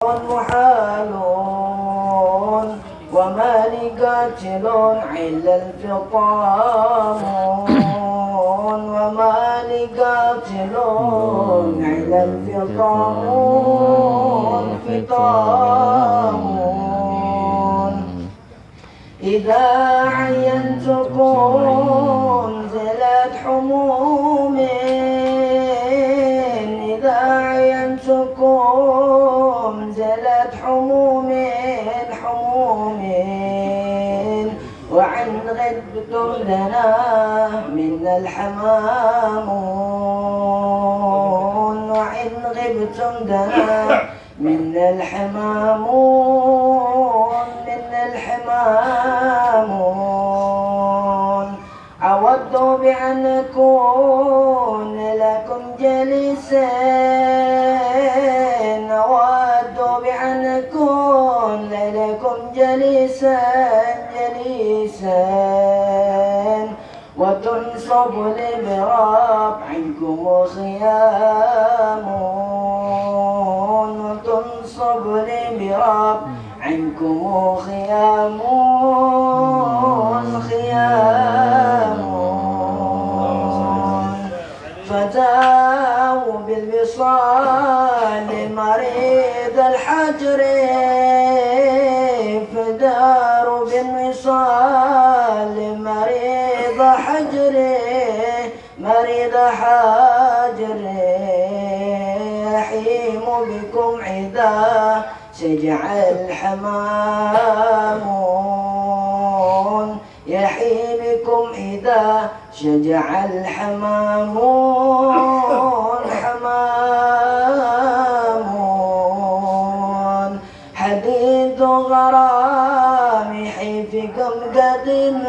محال وما لقاتل إلا الفطام وما لقاتل إلا الفطام إذا عينتكم زلت حموم إذا عينتكم زلت حموم وعن غبتم لنا منا الحمام وعن غبتم لنا منا الحمام أود بأن أكون لكم جليسا أود بأن أكون لكم جليسا وتنصب لبراب عنكم خيام وتنصب لبراب عنكم خيام فتاوا بالوصال مريض الحجر فداروا بالوصال مريض حجر يحيم بكم إذا سجع الحمام يحيمكم إذا شجع الحمام حديث غرام حيفكم قديم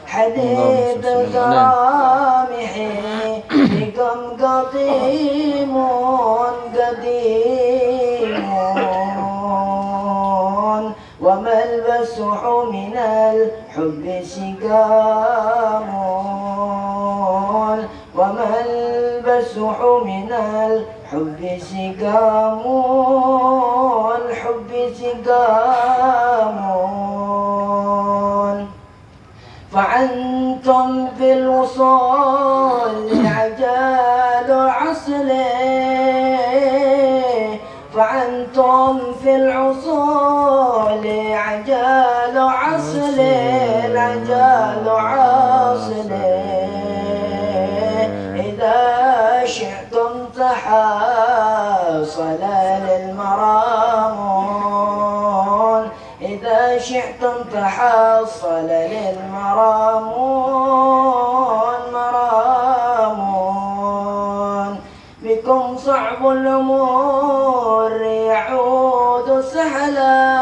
حديث غرام حيفكم قديم وملبسه من الحب سقام وملبسه من الحب سقام فعنتم في الوصول عجال عسل فعنتم في العصول عجال عسل إذا شئتم تحصل للمرام إذا شئتم تحصل للمرام بكم صعب الأمور يعود سهلا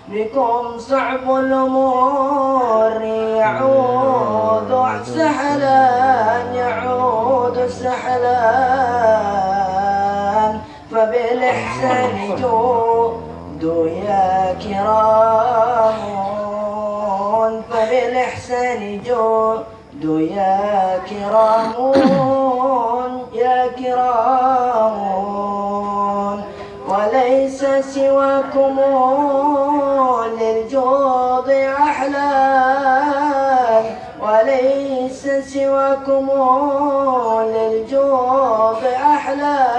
بكم صعب الأمور يعود سهلا فبالإحسان جودوا يا كرام فبالإحسان جودوا يا كرام وليس سواكم للجود أحلام وليس سواكم للجود أحلام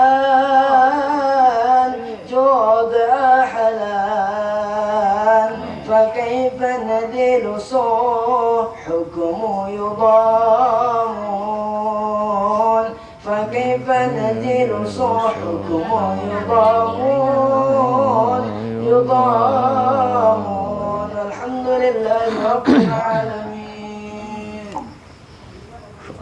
فكيف ندل صوحكم يضام فكيف ندل صوحكم يضام الحمد لله رب العالمين.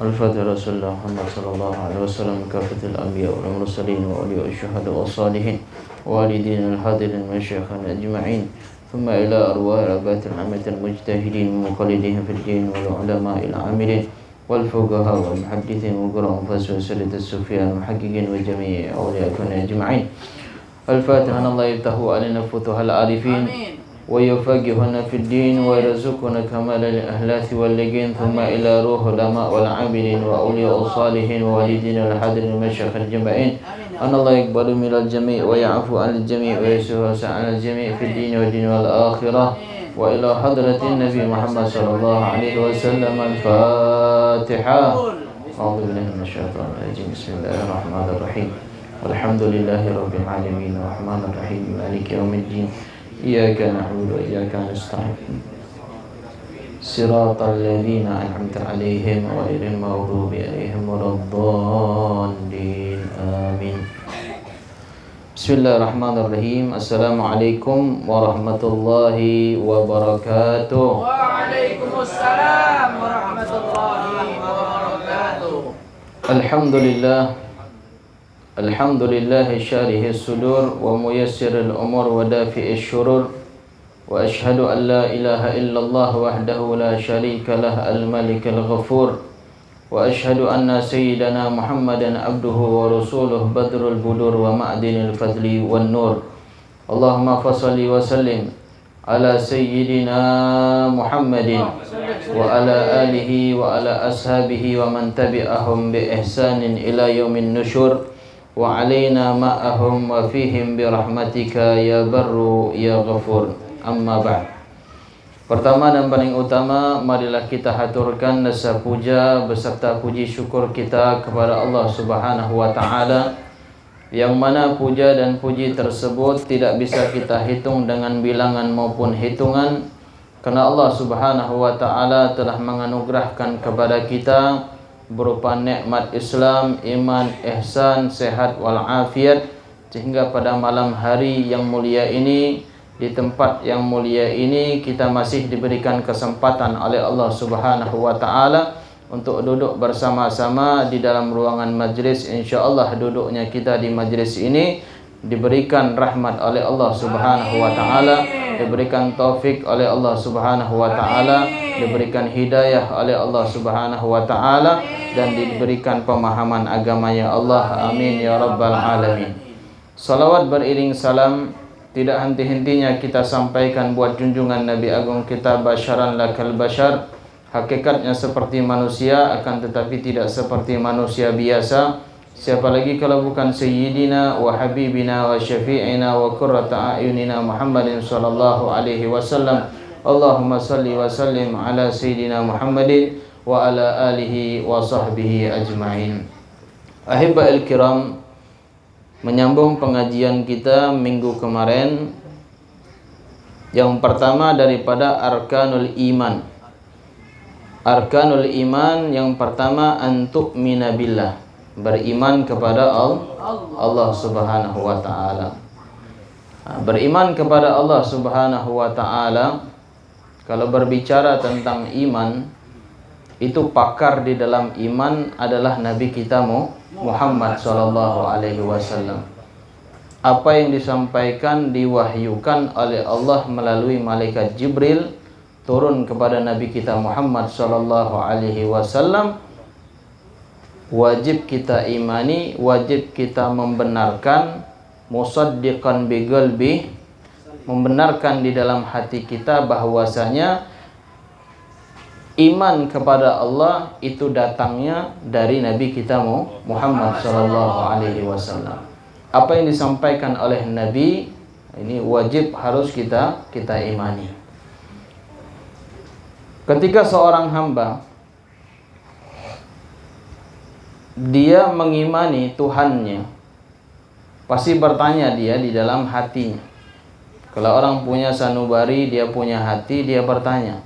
الفاتحة رسول الله محمد صلى الله عليه وسلم كافة الأنبياء والمرسلين وأولياء الشهداء والصالحين والدين الحاضرين والشيخين أجمعين ثم إلى أرواح الآباء العامة المجتهدين ومقلدين في الدين والعلماء العاملين والفقهاء والمحدثين وقراء أنفاس وسلة الصوفياء المحققين وجميع أولياء أجمعين. الفاتحة. الله يفتح علينا فتوح العارفين ويفقهنا في الدين ويرزقنا كمال الأهلاث واللقين ثم إلى روح العلماء والعاملين وأولياء الصالحين ووالدين الحاضرين المشايخ الجمعين أن الله يقبل من الجميع ويعفو عن الجميع ويسوع عن الجميع في الدين والدين والآخرة وإلى حضرة النبي محمد صلى الله عليه وسلم الفاتحة. أعوذ بالله من الشيطان الرجيم. بسم الله الرحمن الرحيم. الحمد لله رب العالمين الرحمن الرحيم مالك يوم الدين إياك نعبد وإياك نستعين صراط الذين أنعمت عليهم غير المغضوب عليهم ولا الضالين آمين. بسم الله الرحمن الرحيم. السلام عليكم ورحمة الله وبركاته. وعليكم السلام ورحمة الله وبركاته. الحمد لله شارح الصدور وميسر الأمور ودافع الشرور وأشهد أن لا إله إلا الله وحده لا شريك له الملك الغفور وأشهد أن سيدنا محمدا عبده ورسوله بدر البدور ومعدن الفضل والنور. اللهم فصل وسلم على سيدنا محمد وعلى آله وعلى أصحابه ومن تبعهم بإحسان إلى يوم النشور وعلينا معهم وفيهم برahmatika ya barru ya ghafur. Amma ba'd. Pertama dan paling utama, marilah kita haturkan rasa puja beserta puji syukur kita kepada Allah Subhanahu wa taala, yang mana puja dan puji tersebut tidak bisa kita hitung dengan bilangan maupun hitungan, karena Allah Subhanahu wa taala telah menganugerahkan kepada kita berupa nikmat Islam, iman, ihsan, sehat walafiat, sehingga pada malam hari yang mulia ini, di tempat yang mulia ini, kita masih diberikan kesempatan oleh Allah Subhanahu wa taala untuk duduk bersama-sama di dalam ruangan majlis. Insyaallah duduknya kita di majlis ini diberikan rahmat oleh Allah Subhanahu wa taala, diberikan taufik oleh Allah Subhanahu wa taala, diberikan hidayah oleh Allah Subhanahu wa taala, dan diberikan pemahaman agamanya Allah. Amin ya rabbal alamin. Salawat beriring salam tidak henti-hentinya kita sampaikan buat junjungan Nabi Agung kita, basyaran lakal basyar, hakikatnya seperti manusia akan tetapi tidak seperti manusia biasa. Siapa lagi kalau bukan Sayyidina wa Habibina wa Syafi'ina wa Qurrata a'yunina Muhammadin sallallahu alaihi wasallam. Allahumma salli wa sallim ala Sayyidina Muhammadin wa ala alihi wa sahbihi ajma'in. Ahibba'il kiram, menyambung pengajian kita minggu kemarin, yang pertama daripada arkanul iman. Arkanul iman yang pertama, antu'mina billah, beriman kepada Allah Subhanahu wa taala. Beriman kepada Allah Subhanahu wa taala, kalau berbicara tentang iman, itu pakar di dalam iman adalah Nabi kita Muhammad sallallahu alaihi wasallam. Apa yang disampaikan, diwahyukan oleh Allah melalui malaikat Jibril turun kepada Nabi kita Muhammad sallallahu alaihi wasallam, wajib kita imani, wajib kita membenarkan, musaddiqan bi qalbi, membenarkan di dalam hati kita bahwasanya iman kepada Allah itu datangnya dari Nabi kita Muhammad sallallahu alaihi wasallam. Apa yang disampaikan oleh Nabi ini wajib harus kita imani. Ketika seorang hamba dia mengimani Tuhannya, pasti bertanya dia di dalam hatinya. Kalau orang punya sanubari, dia punya hati, dia bertanya,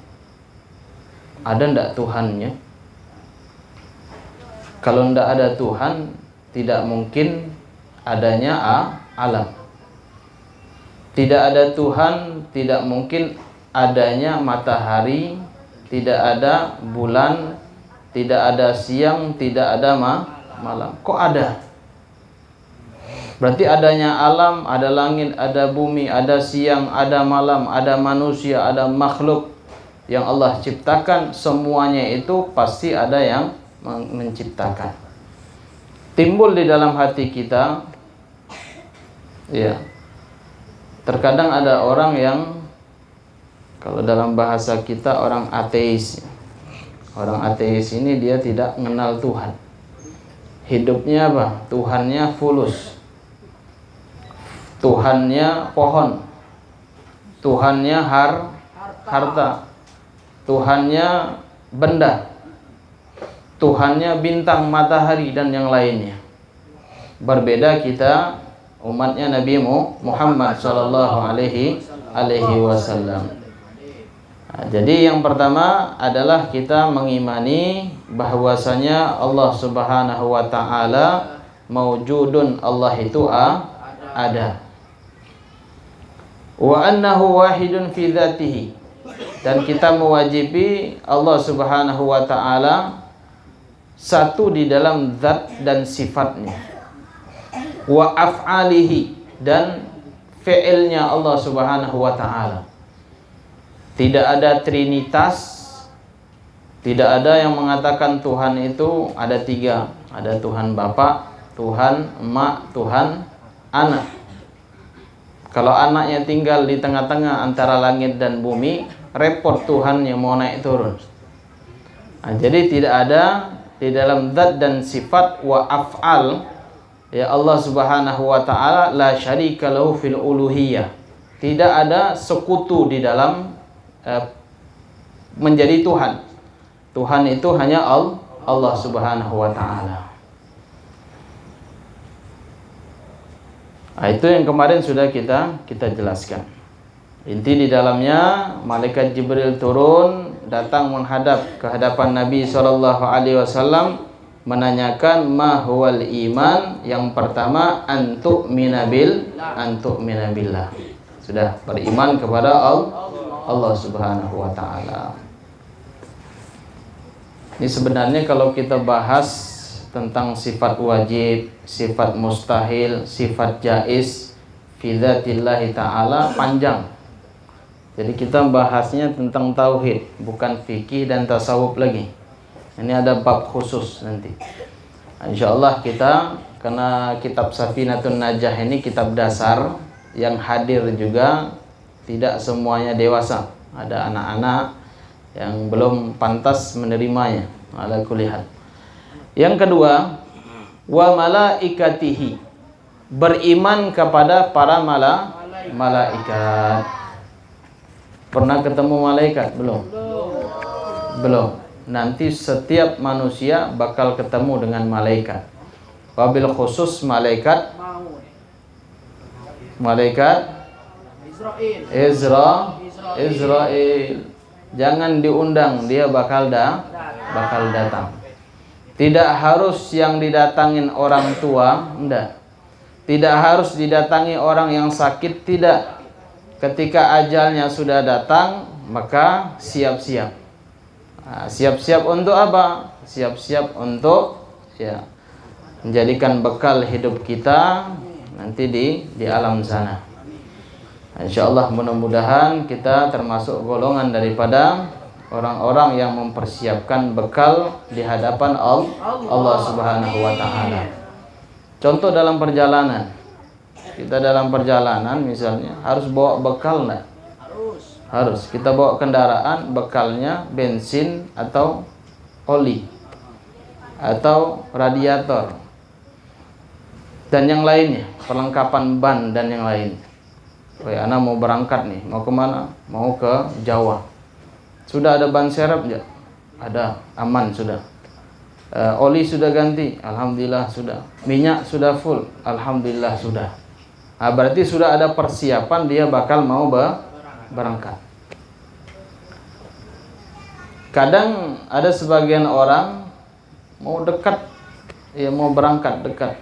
ada ndak Tuhannya? Kalau ndak ada Tuhan, tidak mungkin adanya alam. Tidak ada Tuhan, tidak mungkin adanya matahari, tidak ada bulan, tidak ada siang, tidak ada malam. Kok ada? Berarti adanya alam, ada langit, ada bumi, ada siang, ada malam, ada manusia, ada makhluk yang Allah ciptakan, semuanya itu pasti ada yang menciptakan. Timbul di dalam hati kita, ya. Terkadang ada orang yang Kalau dalam bahasa kita orang ateis. Orang ateis ini dia tidak mengenal Tuhan. Hidupnya apa? Tuhannya fulus. Tuhannya pohon. Tuhannya harta. Tuhannya benda. Tuhannya bintang, matahari dan yang lainnya. Berbeda kita umatnya Nabi Muhammad sallallahu alaihi wasallam. Nah, jadi yang pertama adalah kita mengimani bahwasanya Allah Subhanahu wa taala maujudun, Allah itu ada. Wa annahu wahidun fi dzatihi, dan kita mewajibi Allah Subhanahu wa taala satu di dalam zat dan sifatnya. Wa af'alihi, dan fi'ilnya Allah Subhanahu wa taala. Tidak ada trinitas, tidak ada yang mengatakan Tuhan itu ada tiga. Ada Tuhan Bapa, Tuhan Emak, Tuhan Anak. Kalau anaknya tinggal di tengah-tengah antara langit dan bumi, repot Tuhan yang mau naik turun. Nah, jadi tidak ada di dalam zat dan sifat wa af'al ya Allah Subhanahu wa taala la syarika lahu fil uluhiyah. Tidak ada sekutu di dalam menjadi Tuhan. Tuhan itu hanya Allah Subhanahu wa taala. Nah, itu yang kemarin sudah kita jelaskan. Inti di dalamnya malaikat Jibril turun datang menghadap ke hadapan Nabi sallallahu alaihi wasallam menanyakan ma huwal iman. Yang pertama antu'mina billah. Sudah beriman kepada Allah Subhanahu wa taala. Ini sebenarnya kalau kita bahas tentang sifat wajib, sifat mustahil, sifat jaiz fi dzatillahi taala panjang. Jadi kita bahasnya tentang tauhid, bukan fikih dan tasawuf lagi. Ini ada bab khusus nanti. Insyaallah kita, karena kitab Safinatun Najah ini kitab dasar yang hadir juga tidak semuanya dewasa, ada anak-anak yang belum pantas menerimanya. Ala kulli hal. Yang kedua, wa malaikatihi, beriman kepada para malaikat. Pernah ketemu malaikat belum? Belum. Nanti setiap manusia bakal ketemu dengan malaikat. Wabil khusus malaikat Israel. Jangan diundang, dia bakal datang. Tidak harus yang didatangin orang tua, enggak. Tidak harus didatangi orang yang sakit, tidak. Ketika ajalnya sudah datang, maka siap-siap. Nah, siap-siap untuk apa? Siap-siap untuk menjadikan bekal hidup kita nanti di alam sana. Insyaallah mudah-mudahan kita termasuk golongan daripada orang-orang yang mempersiapkan bekal di hadapan Allah Subhanahu wa taala. Contoh dalam perjalanan. Kita dalam perjalanan misalnya harus bawa bekal enggak? Harus. Kita bawa kendaraan, bekalnya bensin atau oli atau radiator dan yang lainnya, perlengkapan ban dan yang lainnya. Anak mau berangkat nih, mau kemana? Mau ke Jawa. Sudah ada ban serep enggak? Ada, aman sudah. Oli sudah ganti, alhamdulillah sudah. Minyak sudah full, alhamdulillah sudah. Nah, berarti sudah ada persiapan dia bakal mau berangkat. Kadang ada sebagian orang mau dekat, mau berangkat dekat.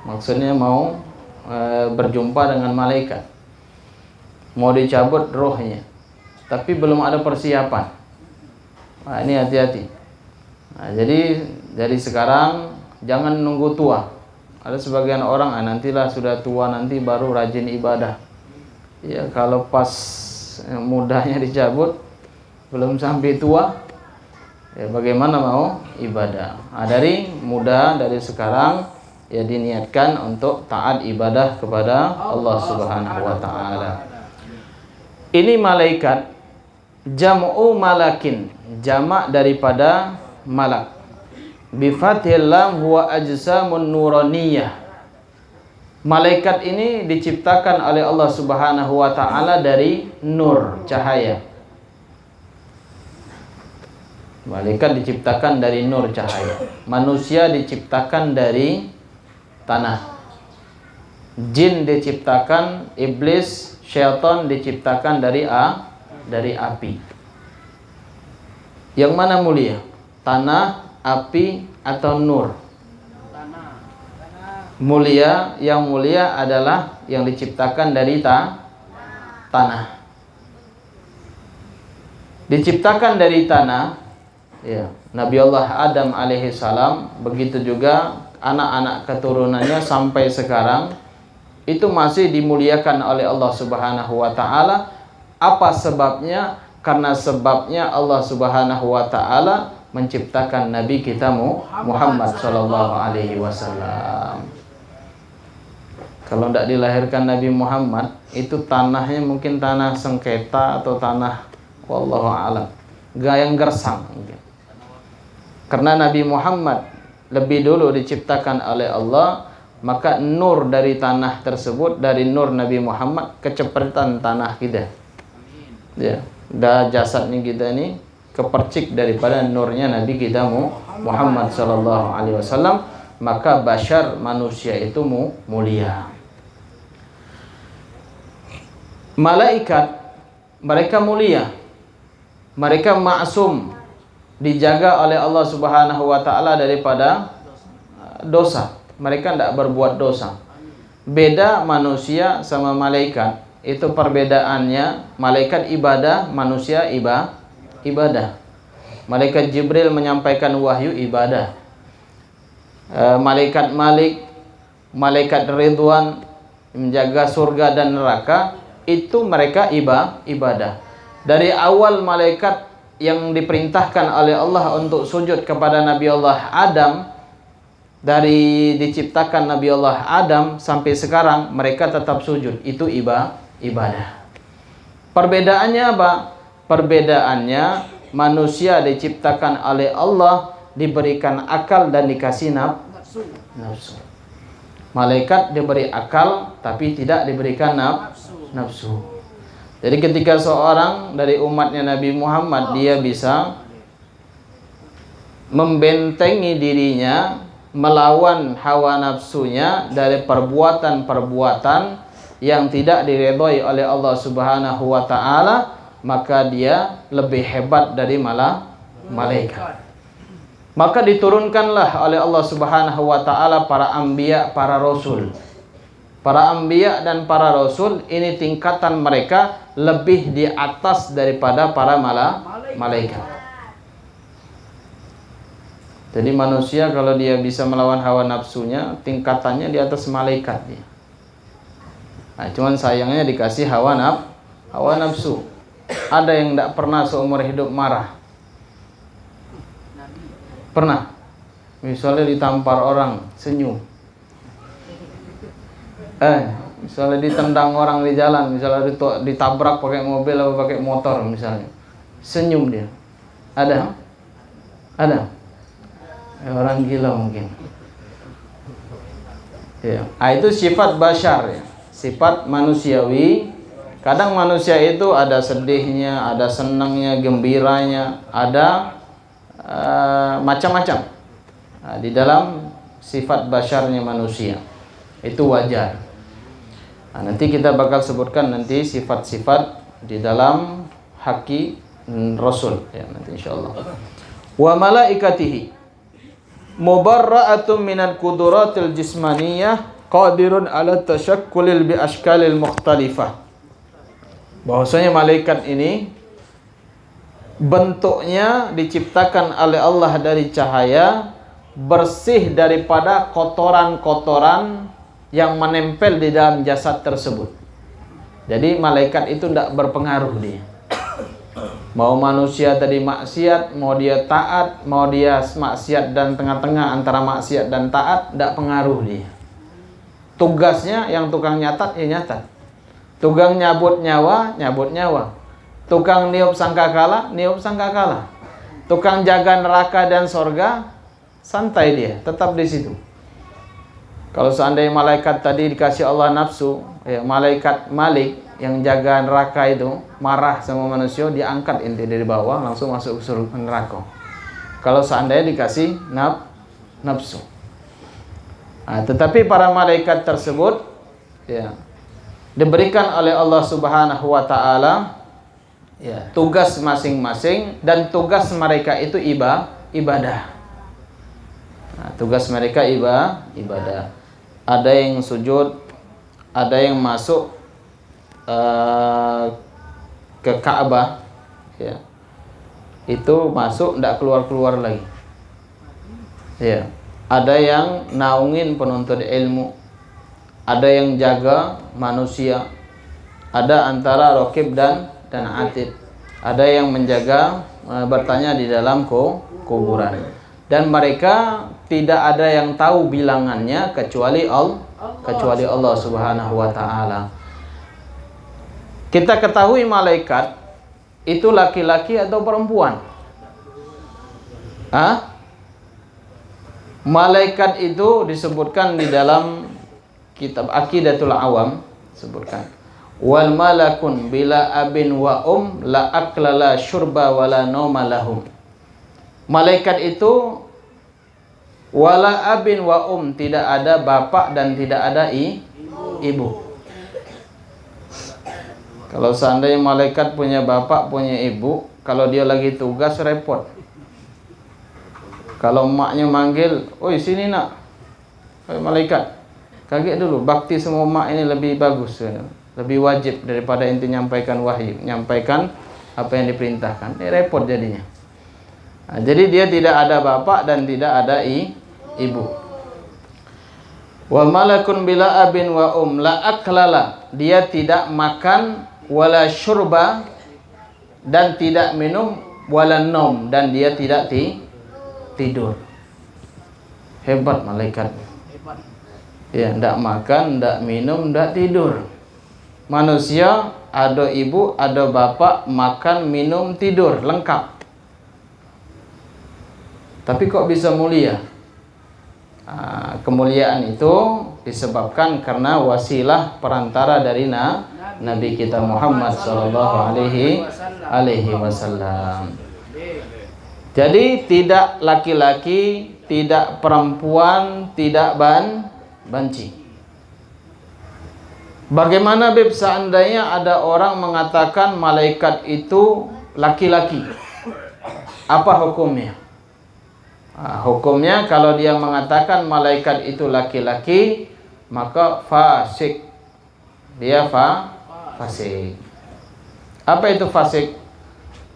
Maksudnya mau berjumpa dengan malaikat. Mau dicabut rohnya, tapi belum ada persiapan. Nah, ini hati-hati. Nah, jadi dari sekarang jangan nunggu tua. Ada sebagian orang nantilah sudah tua nanti baru rajin ibadah. Ya kalau pas mudanya dicabut belum sampai tua, ya bagaimana mau ibadah? Nah, dari muda, dari sekarang ya diniatkan untuk taat ibadah kepada Allah Subhanahu wa taala. Ini malaikat Jam'u malakin, jamak daripada malak. Bi fathil lam huwa ajsamun nuraniyah. Malaikat ini diciptakan oleh Allah Subhanahu wa taala dari nur, cahaya. Malaikat diciptakan dari nur, cahaya. Manusia diciptakan dari tanah. Jin diciptakan, iblis, syaitan diciptakan dari api. Yang mana mulia? Tanah, api, atau nur? Mulia, yang mulia adalah yang diciptakan dari tanah. Diciptakan dari tanah, ya, Nabi Allah Adam alaihissalam, begitu juga anak-anak keturunannya sampai sekarang itu masih dimuliakan oleh Allah Subhanahu wa taala. Apa sebabnya? Karena sebabnya Allah Subhanahu wa taala menciptakan Nabi kita Muhammad sallallahu alaihi wasallam. Kalau tidak dilahirkan Nabi Muhammad, itu tanahnya mungkin tanah sengketa atau tanah wallahu a'lam, yang gersang. Karena Nabi Muhammad lebih dulu diciptakan oleh Allah, maka nur dari tanah tersebut, dari nur Nabi Muhammad, kecepataan tanah kita. Ya, dah jasadnya kita ini kepercik daripada nurnya Nabi kita Muhammad sallallahu alaihi wasallam, maka bashar manusia itu mulia. Malaikat mereka mulia. Mereka maksum, dijaga oleh Allah Subhanahu wa taala daripada dosa. Mereka tidak berbuat dosa. Beda manusia sama malaikat, itu perbedaannya, malaikat ibadah, manusia ibadah. Malaikat Jibril menyampaikan wahyu, ibadah. Malaikat Malik, malaikat Ridwan, menjaga surga dan neraka, itu mereka ibadah. Dari awal malaikat yang diperintahkan oleh Allah untuk sujud kepada Nabi Allah Adam, dari diciptakan Nabi Allah Adam sampai sekarang mereka tetap sujud. Itu ibadah. Perbedaannya apa? Perbedaannya manusia diciptakan oleh Allah, diberikan akal dan dikasih nafsu. Malaikat diberi akal tapi tidak diberikan nafsu. Jadi ketika seorang dari umatnya Nabi Muhammad, dia bisa membentengi dirinya melawan hawa nafsunya dari perbuatan-perbuatan yang tidak diredhoi oleh Allah Subhanahu wa taala, maka dia lebih hebat dari malaikat. Maka diturunkanlah oleh Allah Subhanahu wa taala para anbiya, para rasul. Para anbiya dan para rasul ini tingkatan mereka lebih di atas daripada para malaikat. Jadi manusia kalau dia bisa melawan hawa nafsunya, tingkatannya di atas malaikat dia. Nah, cuman sayangnya dikasih hawa nafsu. Ada yang tidak pernah seumur hidup marah. Pernah? Misalnya ditampar orang, senyum. Misalnya ditendang orang di jalan, misalnya ditabrak pakai mobil atau pakai motor misalnya, senyum dia. Ada? Orang gila mungkin. Ya. Itu sifat bashar, ya. Sifat manusiawi. Kadang manusia itu ada sedihnya, ada senangnya, gembiranya, ada macam-macam. Nah, di dalam sifat basharnya manusia. Itu wajar. Nah, nanti kita bakal sebutkan nanti sifat-sifat di dalam haki Rasul, ya, nanti insyaallah. Wa malaikatihi mubarra'atun minal quduratil jismaniyah qadirun ala tasyakkulil bi ashkalil mukhtalifah. Bahwasanya malaikat ini bentuknya diciptakan oleh Allah dari cahaya, bersih daripada kotoran-kotoran yang menempel di dalam jasad tersebut. Jadi malaikat itu tidak berpengaruh dia. Mau manusia tadi maksiat, mau dia taat, mau dia maksiat dan tengah-tengah antara maksiat dan taat, tidak pengaruh dia. Tugasnya yang tukang nyatat, ya nyatat. Tukang nyabut nyawa, nyabut nyawa. Tukang niup sangkakala, tukang jaga neraka dan sorga, santai dia, tetap di situ. Kalau seandainya malaikat tadi dikasih Allah nafsu, ya, malaikat Malik yang jaga neraka itu marah sama manusia, diangkat inti dari bawah langsung masuk ke surga neraka. Kalau seandainya dikasih nafsu. Nah, tetapi para malaikat tersebut, ya, diberikan oleh Allah Subhanahu wa taala, ya, tugas masing-masing, dan tugas mereka itu ibadah. Nah, tugas mereka ibadah. Ada yang sujud, ada yang masuk ke Ka'bah, ya. Itu masuk, tidak keluar lagi. Ya. Ada yang naungin penuntut ilmu, ada yang jaga manusia, ada antara raqib dan atid, ada yang menjaga bertanya di dalam kuburan, dan mereka tidak ada yang tahu bilangannya kecuali Allah Subhanahu wa taala. Kita ketahui malaikat itu laki-laki atau perempuan? Malaikat itu disebutkan di dalam kitab Aqidatul Awam, sebutkan wal malakun bila abin wa la aklala syurba wala nauma lahum. Malaikat itu wala abin wa tidak ada bapak dan tidak ada ibu. Kalau seandainya malaikat punya bapak, punya ibu, kalau dia lagi tugas repot. Kalau emaknya manggil, "Oi sini nak." Malaikat kaget dulu, bakti sama emak ini lebih bagus, lebih wajib daripada ente nyampaikan wahyu, nyampaikan apa yang diperintahkan. Ini repot jadinya. Nah, jadi dia tidak ada bapak dan tidak ada ibu. Wa malakun bila abin wa la aklala, dia tidak makan, wala syurba, dan tidak minum, wala nom, dan dia tidak tidur. Hebat malaikat. Ya, tidak makan, tidak minum, tidak tidur. Manusia ada ibu, ada bapak, makan, minum, tidur, lengkap. Tapi kok bisa mulia? Kemuliaan itu disebabkan karena wasilah perantara dari Nabi kita Muhammad sallallahu alaihi wasallam. Jadi tidak laki-laki, tidak perempuan, tidak banci. Bagaimana Bib seandainya ada orang mengatakan malaikat itu laki-laki? Apa hukumnya? Hukumnya kalau dia mengatakan malaikat itu laki-laki, maka fasik. Dia fasik. Apa itu fasik?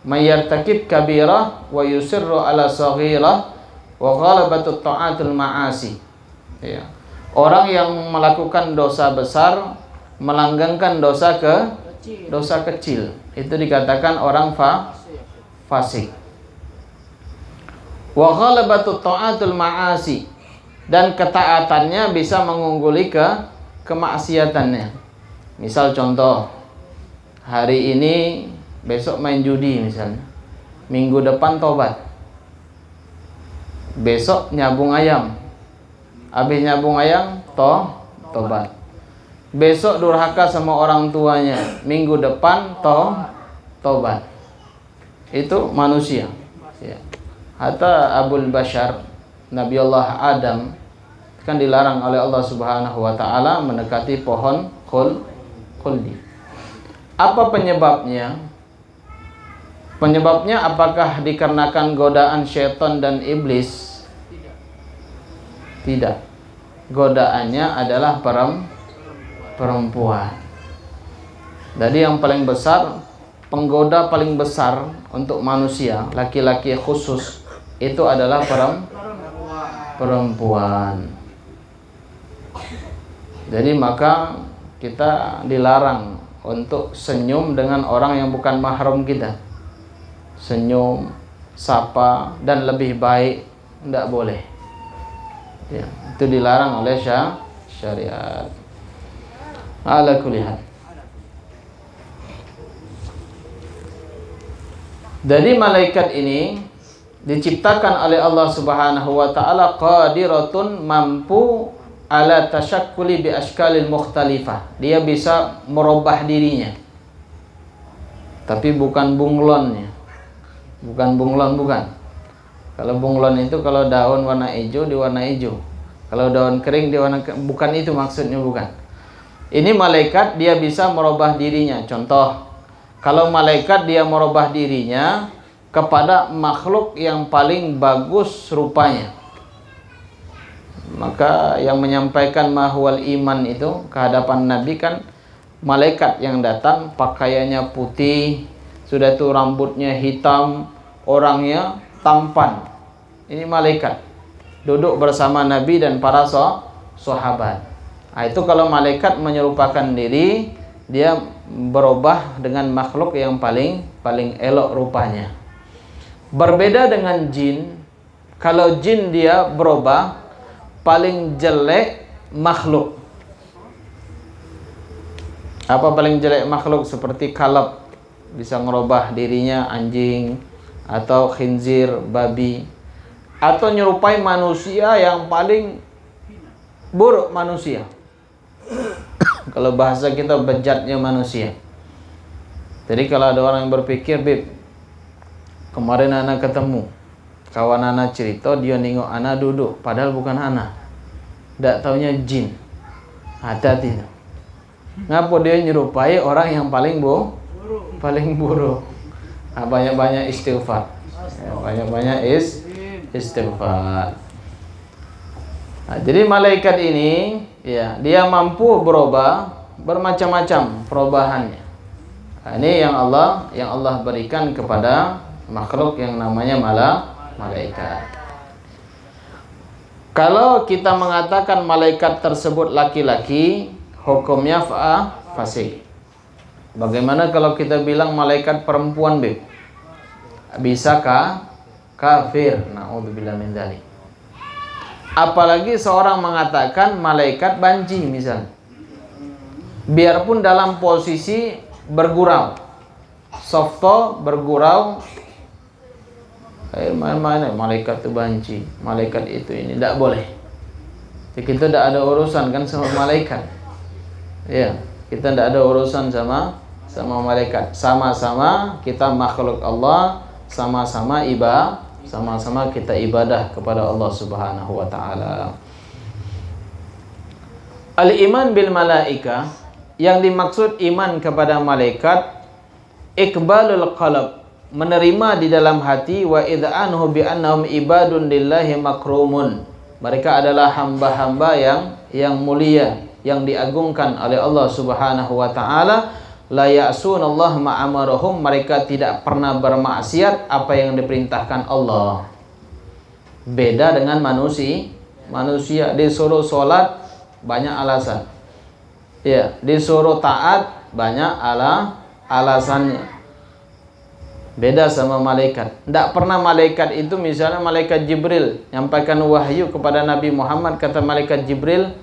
Mayartakib kabirah wa yusirru ala saghirah wa ghalabatut ta'atul ma'asi. Ya. Orang yang melakukan dosa besar melanggengkan dosa kecil, itu dikatakan orang fasik. Wa ghalabatut ta'atul ma'asi, dan ketaatannya bisa mengungguli kemaksiatannya. Misal contoh, hari ini besok main judi misalnya, minggu depan tobat, besok nyabung ayam, habis nyabung ayam tobat, besok durhaka sama orang tuanya, minggu depan tobat. Itu manusia, ya. Hatta Abul Bashar, Nabi Allah Adam, kan dilarang oleh Allah Subhanahu wa taala mendekati pohon khuldi. Apa penyebabnya? Penyebabnya apakah dikarenakan godaan syaitan dan iblis? Tidak. Godaannya adalah perempuan. Jadi yang paling besar, penggoda paling besar untuk manusia, laki-laki khusus, itu adalah perempuan. Jadi maka kita dilarang untuk senyum dengan orang yang bukan mahram kita. Senyum, sapa, dan lebih baik tidak boleh. Ya, itu dilarang oleh syariat. Ala kulli hal. Jadi malaikat ini diciptakan oleh Allah Subhanahu wa taala qadiratun, mampu ala tasyakkuli bi ashkalil mukhtalifah. Dia bisa merubah dirinya. Tapi bukan bunglonnya. Bukan bunglon, bukan. Kalau bunglon itu kalau daun warna hijau diwarna hijau. Kalau daun kering diwarna, bukan itu maksudnya, bukan. Ini malaikat dia bisa merubah dirinya. Contoh, kalau malaikat dia merubah dirinya kepada makhluk yang paling bagus rupanya, maka yang menyampaikan mahwal iman itu ke hadapan Nabi kan malaikat yang datang, pakaiannya putih, sudah itu rambutnya hitam, orangnya tampan. Ini malaikat duduk bersama Nabi dan para sahabat. Nah, itu kalau malaikat menyerupakan diri, dia berubah dengan makhluk yang paling elok rupanya. Berbeda dengan jin. Kalau jin dia berubah paling jelek makhluk. Apa paling jelek makhluk? Seperti kalab, bisa merubah dirinya anjing atau khinzir, babi, atau nyerupai manusia yang paling buruk manusia. Kalau bahasa kita bejatnya manusia. Jadi kalau ada orang yang berpikir, Bib, kemarin anak ketemu kawan anak cerita, dia nengok anak duduk, padahal bukan anak, tidak taunya jin. Hati-hati. Ngapa dia nyerupai orang yang paling buruk. Nah, banyak-banyak istighfar. Ya, banyak-banyak istighfar. Nah, jadi malaikat ini ya, dia mampu berubah bermacam-macam perubahannya. Nah, ini yang Allah berikan kepada makhluk yang namanya malaikat. Kalau kita mengatakan malaikat tersebut laki-laki, hukumnya fasik. Bagaimana kalau kita bilang malaikat perempuan, Beb? Bisakah kafir? Na'udzubillah min dzalik. Apalagi seorang mengatakan malaikat banci misalnya. Biarpun dalam posisi bergurau, softo bergurau, mana malaikat itu banci, malaikat itu ini, tidak boleh. Jadi kita tidak ada urusan kan sama malaikat. Ya, kita tidak ada urusan sama malaikat. Sama-sama kita makhluk Allah, sama-sama kita ibadah kepada Allah Subhanahu wa taala. Al-iman bil malaika, yang dimaksud iman kepada malaikat, iqbalul qalb, menerima di dalam hati, wa id'anhu bi annahum ibadun lillahi makrumun, mereka adalah hamba-hamba yang mulia, yang diagungkan oleh Allah Subhanahu wa taala. La ya'sunallaha ma'amarahum, mereka tidak pernah bermaksiat apa yang diperintahkan Allah. Beda dengan manusia disuruh sholat banyak alasan. Ya, disuruh taat banyak alasannya. Beda sama malaikat. Tidak pernah malaikat itu, misalnya malaikat Jibril nyampaikan wahyu kepada Nabi Muhammad, kata malaikat Jibril,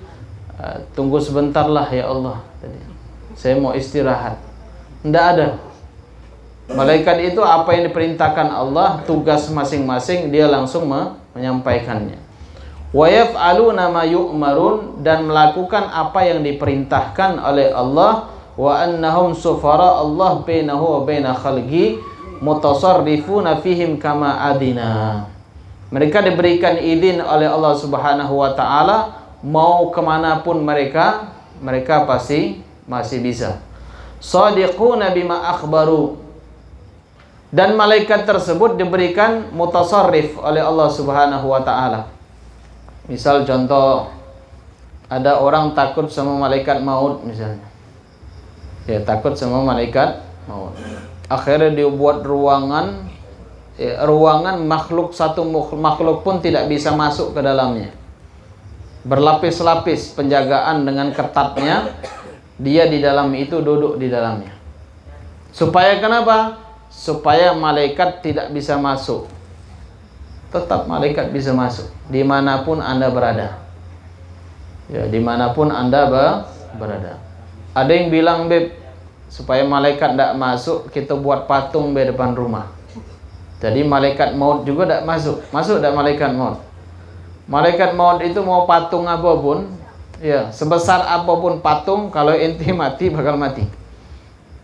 tunggu sebentarlah ya Allah, saya mau istirahat. Tidak ada. Malaikat itu apa yang diperintahkan Allah, tugas masing-masing dia langsung menyampaikannya. Wa yaf'aluna ma yu'marun, dan melakukan apa yang diperintahkan oleh Allah. Wa annahum sufara Allah bainahu wa baina khalqi mutasarrifuna fihim kama adina. Mereka diberikan izin oleh Allah Subhanahu wa taala, mau kemanapun mereka pasti masih bisa. Shadiquna bima akhbaru, dan malaikat tersebut diberikan mutasarrif oleh Allah Subhanahu wa taala. Misal contoh, ada orang takut sama malaikat maut misalnya. Ya, takut sama malaikat maut. Akhirnya dia buat ruangan satu makhluk pun tidak bisa masuk ke dalamnya. Berlapis-lapis penjagaan dengan ketatnya. Dia di dalam itu, duduk di dalamnya. Supaya kenapa? Supaya malaikat tidak bisa masuk. Tetap malaikat bisa masuk dimanapun Anda berada. Ya, dimanapun Anda berada. Ada yang bilang, Beb, supaya malaikat tidak masuk, kita buat patung di depan rumah. Jadi malaikat maut juga tidak masuk. Masuk tidak malaikat maut? Malaikat maut itu mau patung apapun, ya, sebesar apapun patung, kalau ente mati bakal mati.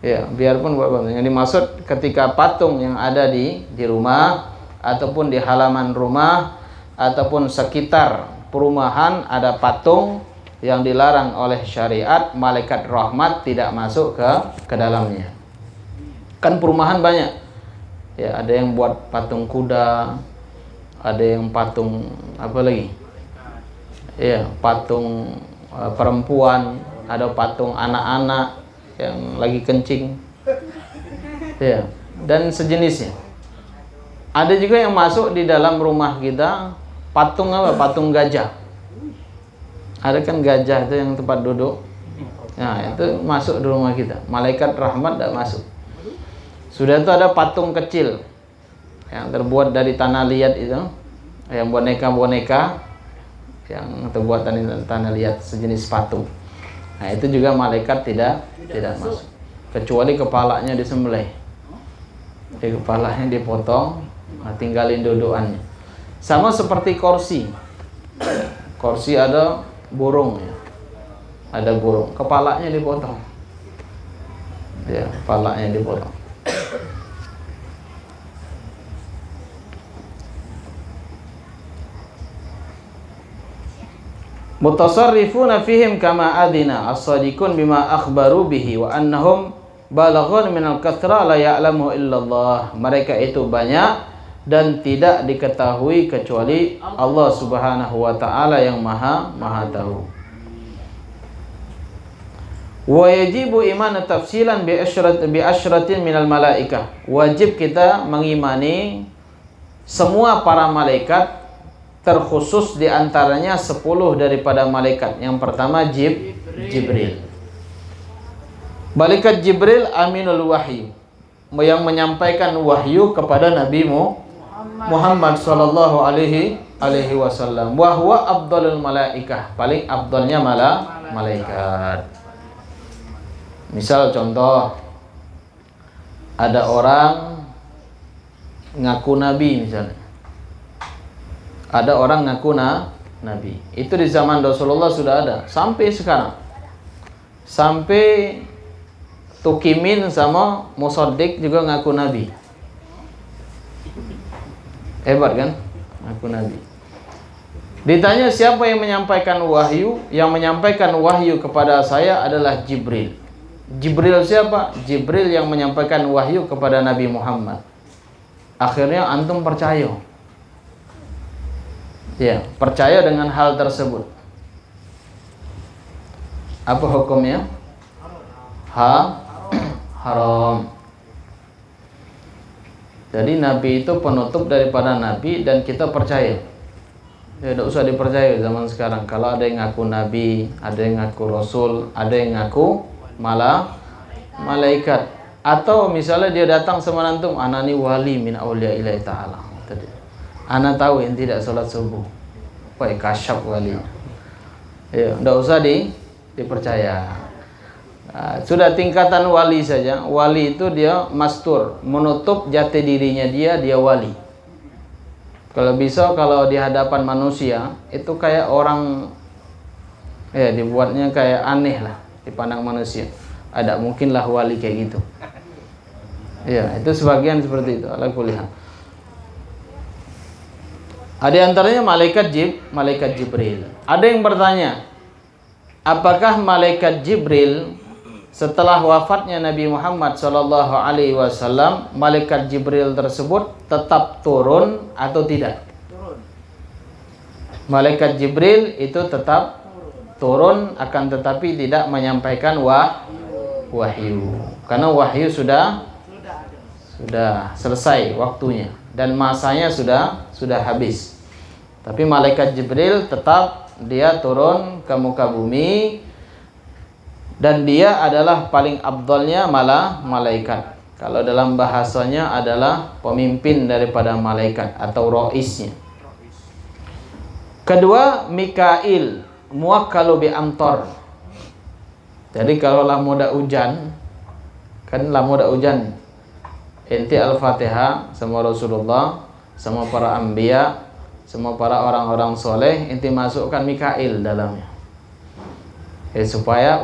Ya, biarpun yang dimaksud ketika patung yang ada di rumah ataupun di halaman rumah ataupun sekitar perumahan ada patung yang dilarang oleh syariat, malaikat rahmat tidak masuk ke dalamnya. Kan perumahan banyak. Ya, ada yang buat patung kuda, ada yang patung apa lagi? Ya, patung perempuan, ada patung anak-anak yang lagi kencing. Ya, dan sejenisnya. Ada juga yang masuk di dalam rumah kita patung apa? Patung gajah. Ada kan gajah itu yang tempat duduk. Nah, itu masuk di rumah kita. Malaikat rahmat tidak masuk. Sudah itu ada patung kecil yang terbuat dari tanah liat itu, yang boneka-boneka yang terbuat dari tanah liat, sejenis patung. Nah, itu juga malaikat tidak masuk, kecuali kepalanya disembelih. Jadi kepalanya dipotong, nah, tinggalin dudukannya. Sama seperti kursi. Kursi ada burung ya. Ada burung, kepalanya dipotong. Ya, kepalanya dipotong. Mutasarrifuna fihim kama adina as-sadiqun bima akhbaru bihi wa annahum balaghun minal kathra la ya'lamu illallah. Mereka itu banyak dan tidak diketahui kecuali Allah Subhanahu wa taala yang maha tahu. Wa yajibu iman tafsilan bi asyratin minal malaikah. Wajib kita mengimani semua para malaikat, terkhusus di antaranya 10 daripada malaikat. Yang pertama Jibril. Malaikat Jibril aminul wahyu, yang menyampaikan wahyu kepada Nabi Muhammad sallallahu alaihi wasallam. Wa huwa afdalul malaikah, paling afdalnya malaikat. Misal contoh, ada orang ngaku nabi misalnya. Ada orang ngaku nabi. Itu di zaman Rasulullah sudah ada sampai sekarang. Sampai Tukimin sama Musaddiq juga ngaku nabi. Hebat kan? Ngaku nabi. Ditanya siapa yang menyampaikan wahyu? Yang menyampaikan wahyu kepada saya adalah Jibril. Jibril siapa? Jibril yang menyampaikan wahyu kepada Nabi Muhammad. Akhirnya antum percaya. Ya, percaya dengan hal tersebut. Apa hukumnya? Haram. Jadi Nabi itu penutup daripada Nabi dan kita percaya. Ya, tidak usah dipercaya zaman sekarang. Kalau ada yang ngaku Nabi, ada yang ngaku Rasul, ada yang ngaku malaikat. Atau misalnya dia datang sama antum, anani wali min auliya ilahi ta'ala. Ana tahu yang tidak sholat subuh. Wah, kasyaf wali. Ya, tidak usah dipercaya. Nah, sudah tingkatan wali saja. Wali itu dia mastur, menutup jati dirinya dia wali. Kalau bisa, kalau di hadapan manusia itu kayak orang, ya dibuatnya kayak aneh lah dipandang manusia. Ada mungkinlah wali kayak gitu. Ya, itu sebagian seperti itu. Ala kulli hal. Ada antaranya malaikat Jibril. Ada yang bertanya, apakah malaikat Jibril setelah wafatnya Nabi Muhammad sallallahu alaihi wasallam, malaikat Jibril tersebut tetap turun atau tidak? Malaikat Jibril itu tetap turun, akan tetapi tidak menyampaikan wahyu. Karena wahyu sudah selesai waktunya dan masanya sudah habis. Tapi malaikat Jibril tetap dia turun ke muka bumi dan dia adalah paling afdalnya malaikat. Kalau dalam bahasanya adalah pemimpin daripada malaikat atau roisnya. Kedua, Mikail, muwakkalu bi amtor. Jadi kalau lah muda hujan, kan lah muda hujan, inti Al-Fatihah sama Rasulullah, sama para anbiya, sama para orang-orang soleh, inti masukkan Mikail dalamnya. Supaya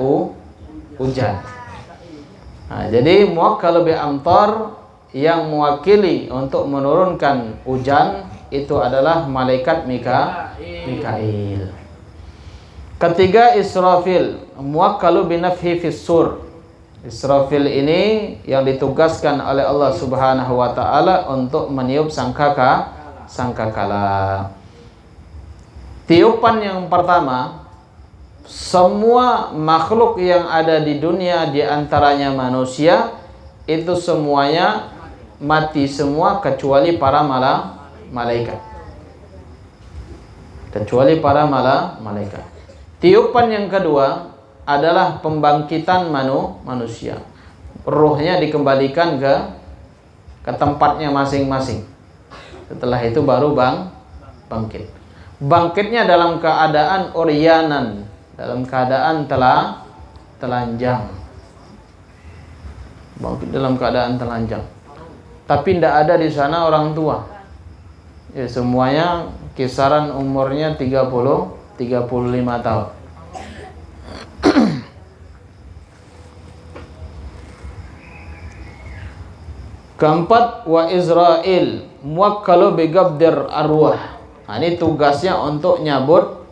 hujan. Nah, jadi muwakkal bi amtar, yang mewakili untuk menurunkan hujan itu adalah malaikat Mikail. Ketiga, Israfil, muwakkalu bi nafhi fis sur. Israfil ini yang ditugaskan oleh Allah Subhanahu wa taala untuk meniup sangkakala. Tiupan yang pertama, semua makhluk yang ada di dunia, di antaranya manusia, itu semuanya mati semua kecuali para malaikat. Kecuali para malaikat. Tiupan yang kedua adalah pembangkitan manusia. Ruhnya dikembalikan ke tempatnya masing-masing. Setelah itu baru bangkit. Bangkitnya dalam keadaan uryanan, dalam keadaan telanjang. Bangkit dalam keadaan telanjang. Tapi tidak ada di sana orang tua. Ya, semuanya kisaran umurnya 30-35 tahun. Keempat, wa Israil muwakkalu bi gabdir arwah. Nah, ini tugasnya untuk nyabut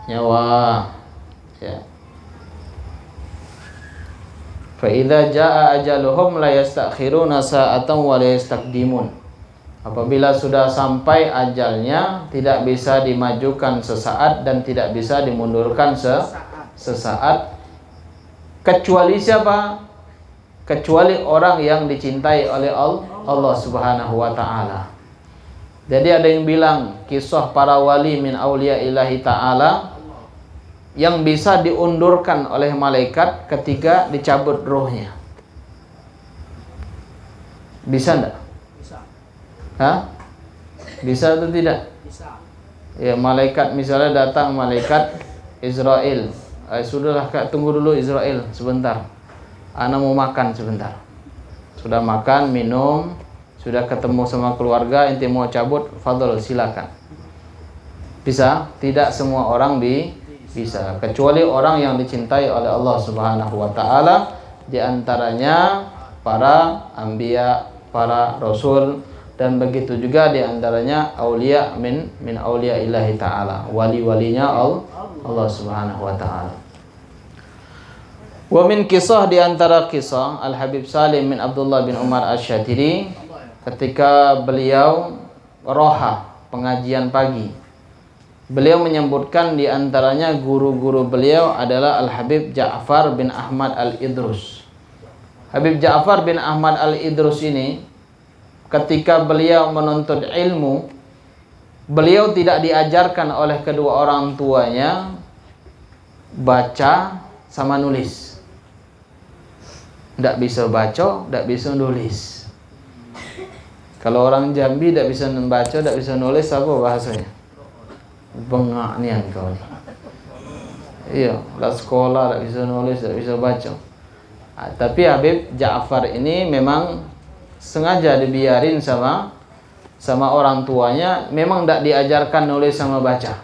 nyawa. Ya. Fa idza jaa ajaluhum la yastakhiruna sa'atan wa la yastaqdimun. Apabila sudah sampai ajalnya, tidak bisa dimajukan sesaat dan tidak bisa dimundurkan sesaat. Kecuali siapa? Kecuali orang yang dicintai oleh Allah Subhanahu wa taala. Jadi ada yang bilang kisah para wali min auliya ilahi ta'ala yang bisa diundurkan oleh malaikat ketika dicabut rohnya. Bisa enggak? Bisa. Hah? Bisa atau tidak? Bisa. Ya, malaikat misalnya datang malaikat Israel. Sudahlah Kak, tunggu dulu Israel sebentar. Ana mau makan sebentar. Sudah makan, minum, sudah ketemu sama keluarga, inti mau cabut, fadhol silakan. Bisa? Tidak semua orang bisa, kecuali orang yang dicintai oleh Allah Subhanahu wa taala, di antaranya para anbiya, para rasul, dan begitu juga di antaranya auliya min auliya ilahi ta'ala, wali-walinya Allah Subhanahu wa taala. Wa min kisah, di antara kisah Al-Habib Salim bin Abdullah bin Umar Asy-Syatiri ketika beliau roha pengajian pagi. Beliau menyebutkan di antaranya guru-guru beliau adalah Al-Habib Ja'far bin Ahmad Al-Idrus. Habib Ja'far bin Ahmad Al-Idrus ini ketika beliau menuntut ilmu, beliau tidak diajarkan oleh kedua orang tuanya baca sama nulis. Tidak bisa baca, tidak bisa nulis. Kalau orang Jambi tidak bisa membaca, tidak bisa nulis, apa bahasanya? Bengak nian kau ni. Iya, lah sekolah tak bisa nulis, tak bisa baca. Tapi Habib Ja'far ini memang sengaja dibiarin sama orang tuanya, memang tak diajarkan nulis sama baca.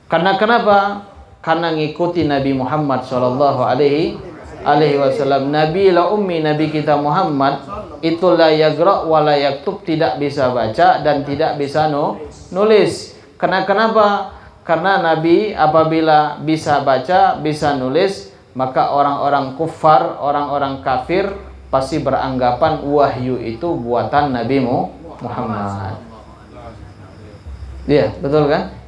Karena kenapa? Karena ngikuti Nabi Muhammad sallallahu alaihi wasallam. Nabi la ummi, Nabi kita Muhammad itu la yagra wa la yaktub, tidak bisa baca dan tidak bisa nulis. Kenapa? Karena Nabi apabila bisa baca, bisa nulis, maka orang-orang kufar, orang-orang kafir pasti beranggapan wahyu itu buatan Nabi Muhammad. Iya, betul kan?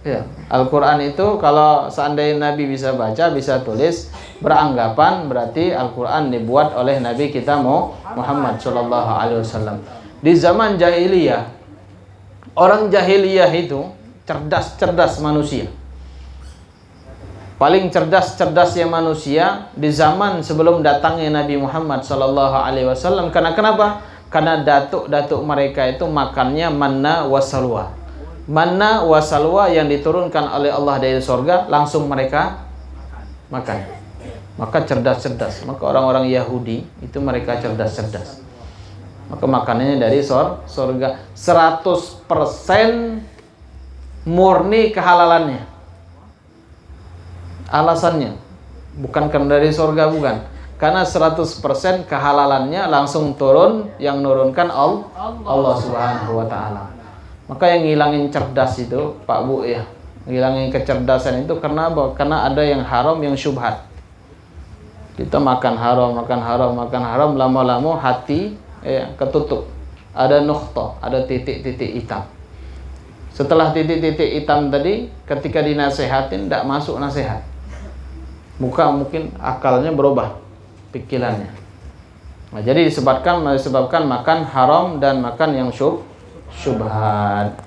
Ya, Al-Quran itu kalau seandainya Nabi bisa baca, bisa tulis, beranggapan berarti Al-Quran dibuat oleh Nabi kita Muhammad Sallallahu Alaihi Wasallam. Di zaman jahiliyah, orang jahiliyah itu cerdas manusia. Paling cerdas-cerdasnya manusia di zaman sebelum datangnya Nabi Muhammad Sallallahu Alaihi Wasallam. Karena kenapa? Karena datuk-datuk mereka itu makannya manna wasalwa. Manna wasalwa yang diturunkan oleh Allah dari surga, langsung mereka makan. Maka cerdas-cerdas. Maka orang-orang Yahudi itu mereka cerdas-cerdas. maka makanannya dari surga. 100% murni kehalalannya. Alasannya bukan karena dari surga, bukan. Karena 100% kehalalannya langsung turun, yang nurunkan Allah Subhanahu wa taala. Maka yang ngilangin cerdas itu, Pak Bu ya, ngilangin kecerdasan itu karena apa? Karena ada yang haram, yang syubhat. Kita makan haram, lama-lama hati ketutup. Ada nuqtah, ada titik-titik hitam. Setelah titik-titik hitam tadi, ketika dinasehatin tidak masuk nasihat. Mungkin akalnya berubah, pikirannya. Nah, jadi disebabkan makan haram dan makan yang syubhat.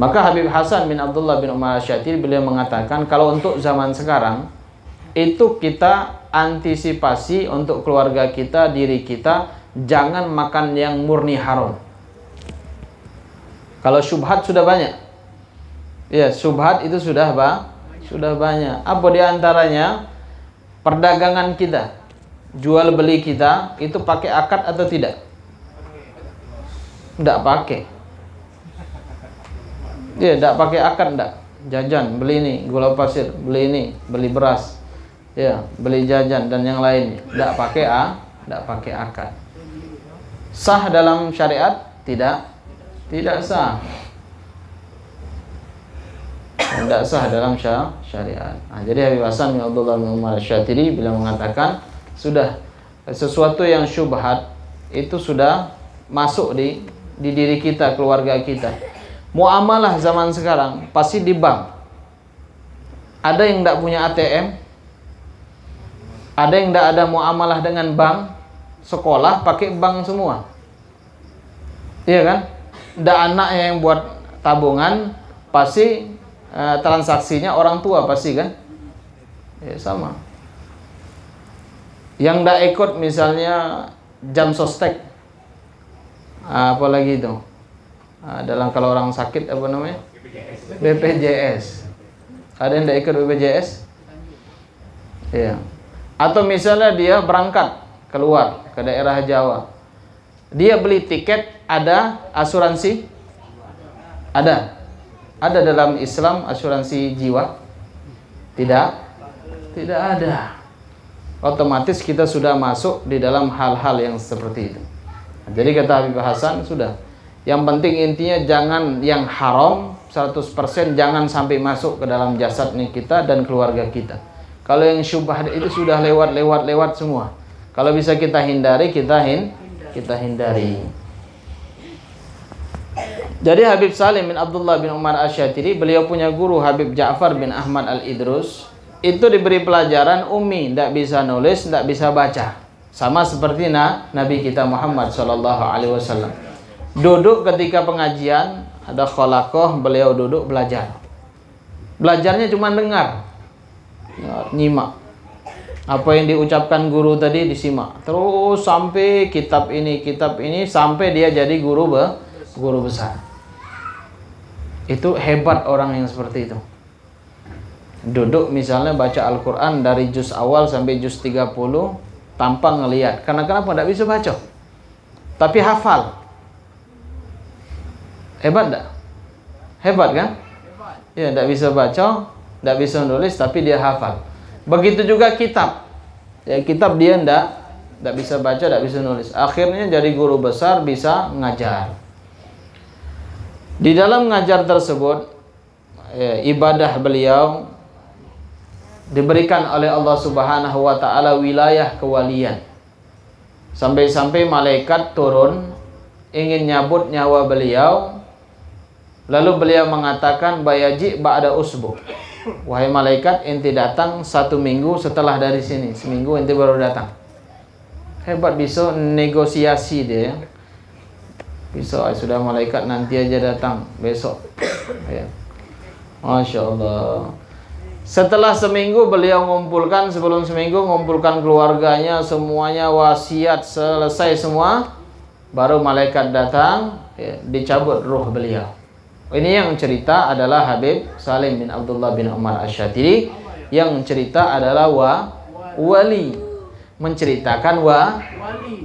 Maka Habib Hasan bin Abdullah bin Umar Asy'atiri beliau mengatakan, kalau untuk zaman sekarang itu kita antisipasi untuk keluarga kita, diri kita, jangan makan yang murni haram. Kalau syubhat sudah banyak. Ya, syubhat itu sudah banyak. Apa di antaranya? Perdagangan kita, jual beli kita itu pakai akad atau tidak? Tidak pakai. Ya, tidak pakai akad, tidak. Jajan, beli ini, gula pasir, beli ini, beli beras. Ya, beli jajan dan yang lainnya. Tidak pakai akad. Sah dalam syariat? Tidak sah. Tidak sah dalam syariat. Nah, jadi Habib Hasan bin Abdullah bin Umar Asy'atiri bila mengatakan sudah sesuatu yang syubhat itu sudah masuk di diri kita, keluarga kita. Muamalah zaman sekarang pasti di bank. Ada yang tidak punya ATM, ada yang tidak ada muamalah dengan bank. Sekolah pakai bank semua. Iya kan? Tidak anaknya yang buat tabungan, pasti transaksinya orang tua pasti kan? Ya sama. Yang tidak ikut misalnya jam sostek, apalagi itu. Dalam kalau orang sakit apa namanya? BPJS. Ada yang tidak ikut BPJS? Iya. Atau misalnya dia berangkat keluar ke daerah Jawa, dia beli tiket, ada asuransi? Ada dalam Islam asuransi jiwa? Tidak ada. Otomatis kita sudah masuk di dalam hal-hal yang seperti itu. Jadi kata Habib Hasan, sudah. Yang penting intinya jangan yang haram 100%, jangan sampai masuk ke dalam jasad kita dan keluarga kita. Kalau yang syubhat itu sudah lewat semua. Kalau bisa kita hindari, kita hindari. Jadi Habib Salim bin Abdullah bin Umar Asy'atiri, beliau punya guru Habib Ja'far bin Ahmad Al-Idrus, itu diberi pelajaran ummi, tidak bisa nulis, tidak bisa baca. Sama seperti Nabi kita Muhammad SAW. Duduk ketika pengajian, ada khalaqah, beliau duduk belajar. Belajarnya cuma dengar, nyimak. Apa yang diucapkan guru tadi disimak. Terus sampai kitab ini, sampai dia jadi guru besar. Itu hebat orang yang seperti itu. Duduk misalnya baca Al-Quran dari juz awal sampai juz 30 tanpa ngelihat. Karena kenapa? Tidak bisa baca. Tapi hafal. Hebat tak? Hebat kan? Ya, tidak bisa baca, tidak bisa nulis, tapi dia hafal. Begitu juga kitab. Ya, kitab dia tidak bisa baca, tidak bisa nulis. Akhirnya jadi guru besar, bisa ngajar. Di dalam ngajar tersebut, ibadah beliau diberikan oleh Allah Subhanahu wa taala wilayah kewalian. Sampai-sampai malaikat turun ingin nyabut nyawa beliau. Lalu beliau mengatakan, bayaji ba'da usbu. Wahai malaikat, ente datang 1 minggu setelah dari sini. Seminggu ente baru datang. Hebat, bisa negosiasi dia. Bisa, sudah malaikat nanti aja datang besok. Ya. Masya Allah. Setelah seminggu beliau ngumpulkan, sebelum seminggu ngumpulkan keluarganya, semuanya wasiat selesai semua. Baru malaikat datang, dicabut ruh beliau. Ini yang cerita adalah Habib Salim bin Abdullah bin Umar Asy'atiri. Yang cerita adalah wali. Menceritakan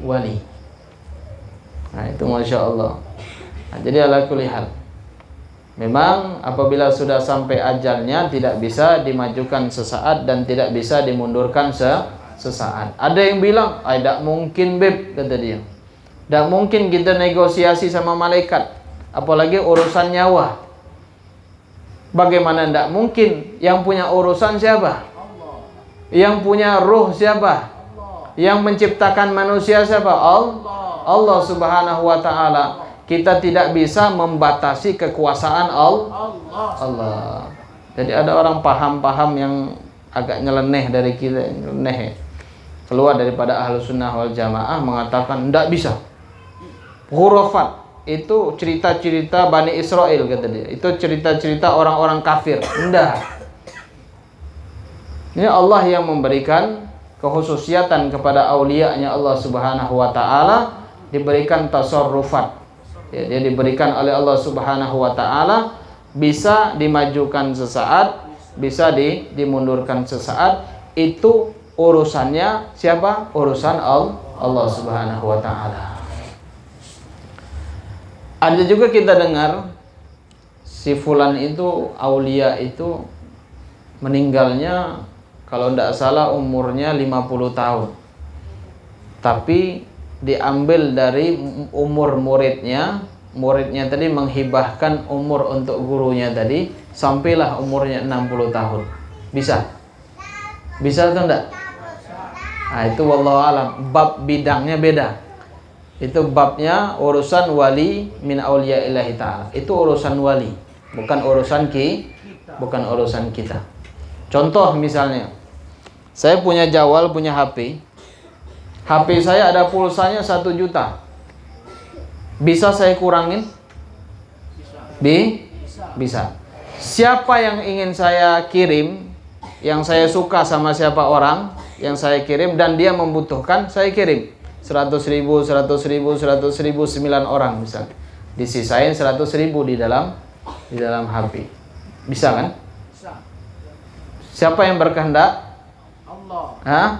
wali. Nah, itu Masya Allah. Nah, jadi ala kulli hal, memang apabila sudah sampai ajalnya tidak bisa dimajukan sesaat dan tidak bisa dimundurkan sesaat. Ada yang bilang, tidak mungkin beb, kata dia. Tidak mungkin kita negosiasi sama malaikat, apalagi urusan nyawa. Bagaimana tidak mungkin? Yang punya urusan siapa? Yang punya ruh siapa? Yang menciptakan manusia siapa? Allah Subhanahu wa ta'ala. Kita tidak bisa membatasi kekuasaan Allah. Jadi ada orang paham-paham yang agak nyeleneh dari kita, nyeleneh, keluar daripada Ahlus Sunnah wal Jamaah, mengatakan tidak bisa. Khurafat itu cerita-cerita Bani Israel, kata dia. Itu cerita-cerita orang-orang kafir. Enggak. Ini Allah yang memberikan kekhususiatan kepada aulianya Allah Subhanahu wa ta'ala, diberikan tasarrufat. Ya, dia diberikan oleh Allah Subhanahu wa ta'ala, bisa dimajukan sesaat, bisa dimundurkan sesaat. Itu urusannya siapa? Urusan Allah Subhanahu wa ta'ala. Ada juga kita dengar si fulan itu, aulia itu meninggalnya kalau tidak salah umurnya 50 tahun. Tapi diambil dari umur muridnya tadi menghibahkan umur untuk gurunya tadi, sampailah umurnya 60 tahun. Bisa? Bisa atau enggak? Nah, itu wallahu alam, bab bidangnya beda. Itu babnya urusan wali min auliya'illahi ta'ala. Itu urusan wali, bukan urusan kita. Contoh misalnya, saya punya Jawal, punya HP. HP saya ada pulsanya 1 juta. Bisa saya kurangin? Bisa. Siapa yang ingin saya kirim, yang saya suka sama siapa orang yang saya kirim dan dia membutuhkan, saya kirim 100.000, 9 orang misalnya. Disisain 100.000 di dalam HP. Bisa kan? Siapa yang berkehendak? Allah.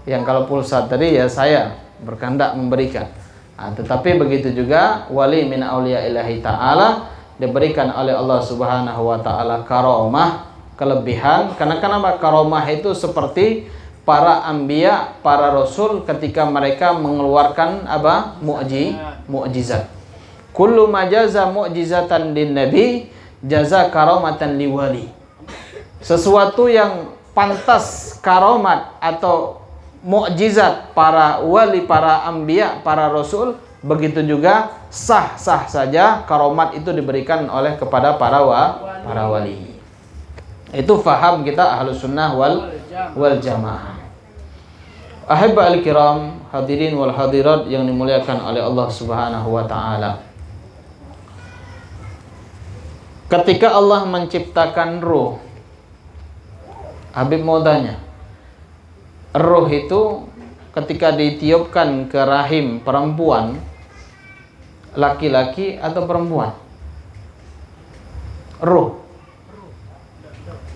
Yang kalau pulsa tadi ya saya berkehendak memberikan. Nah, tetapi begitu juga wali min auliya'illahi ta'ala, diberikan oleh Allah Subhanahu wa ta'ala karamah, kelebihan. Karena kenapa? Karamah itu seperti para anbiya, para rasul ketika mereka mengeluarkan apa? Mu'jizat. Kullu majaza mu'jizatan lin nabi jaza karamatan liwali. Sesuatu yang pantas karomat atau mukjizat para wali, para anbiya, para rasul, begitu juga sah-sah saja karomat itu diberikan oleh kepada para wali. Itu faham kita Ahlus Sunnah wal Jamaah. Ahibba al-kiram, hadirin wal hadirat yang dimuliakan oleh Allah Subhanahu wa ta'ala. Ketika Allah menciptakan ruh, Habib mau tanya, ruh itu ketika ditiupkan ke rahim perempuan, laki-laki atau perempuan? Ruh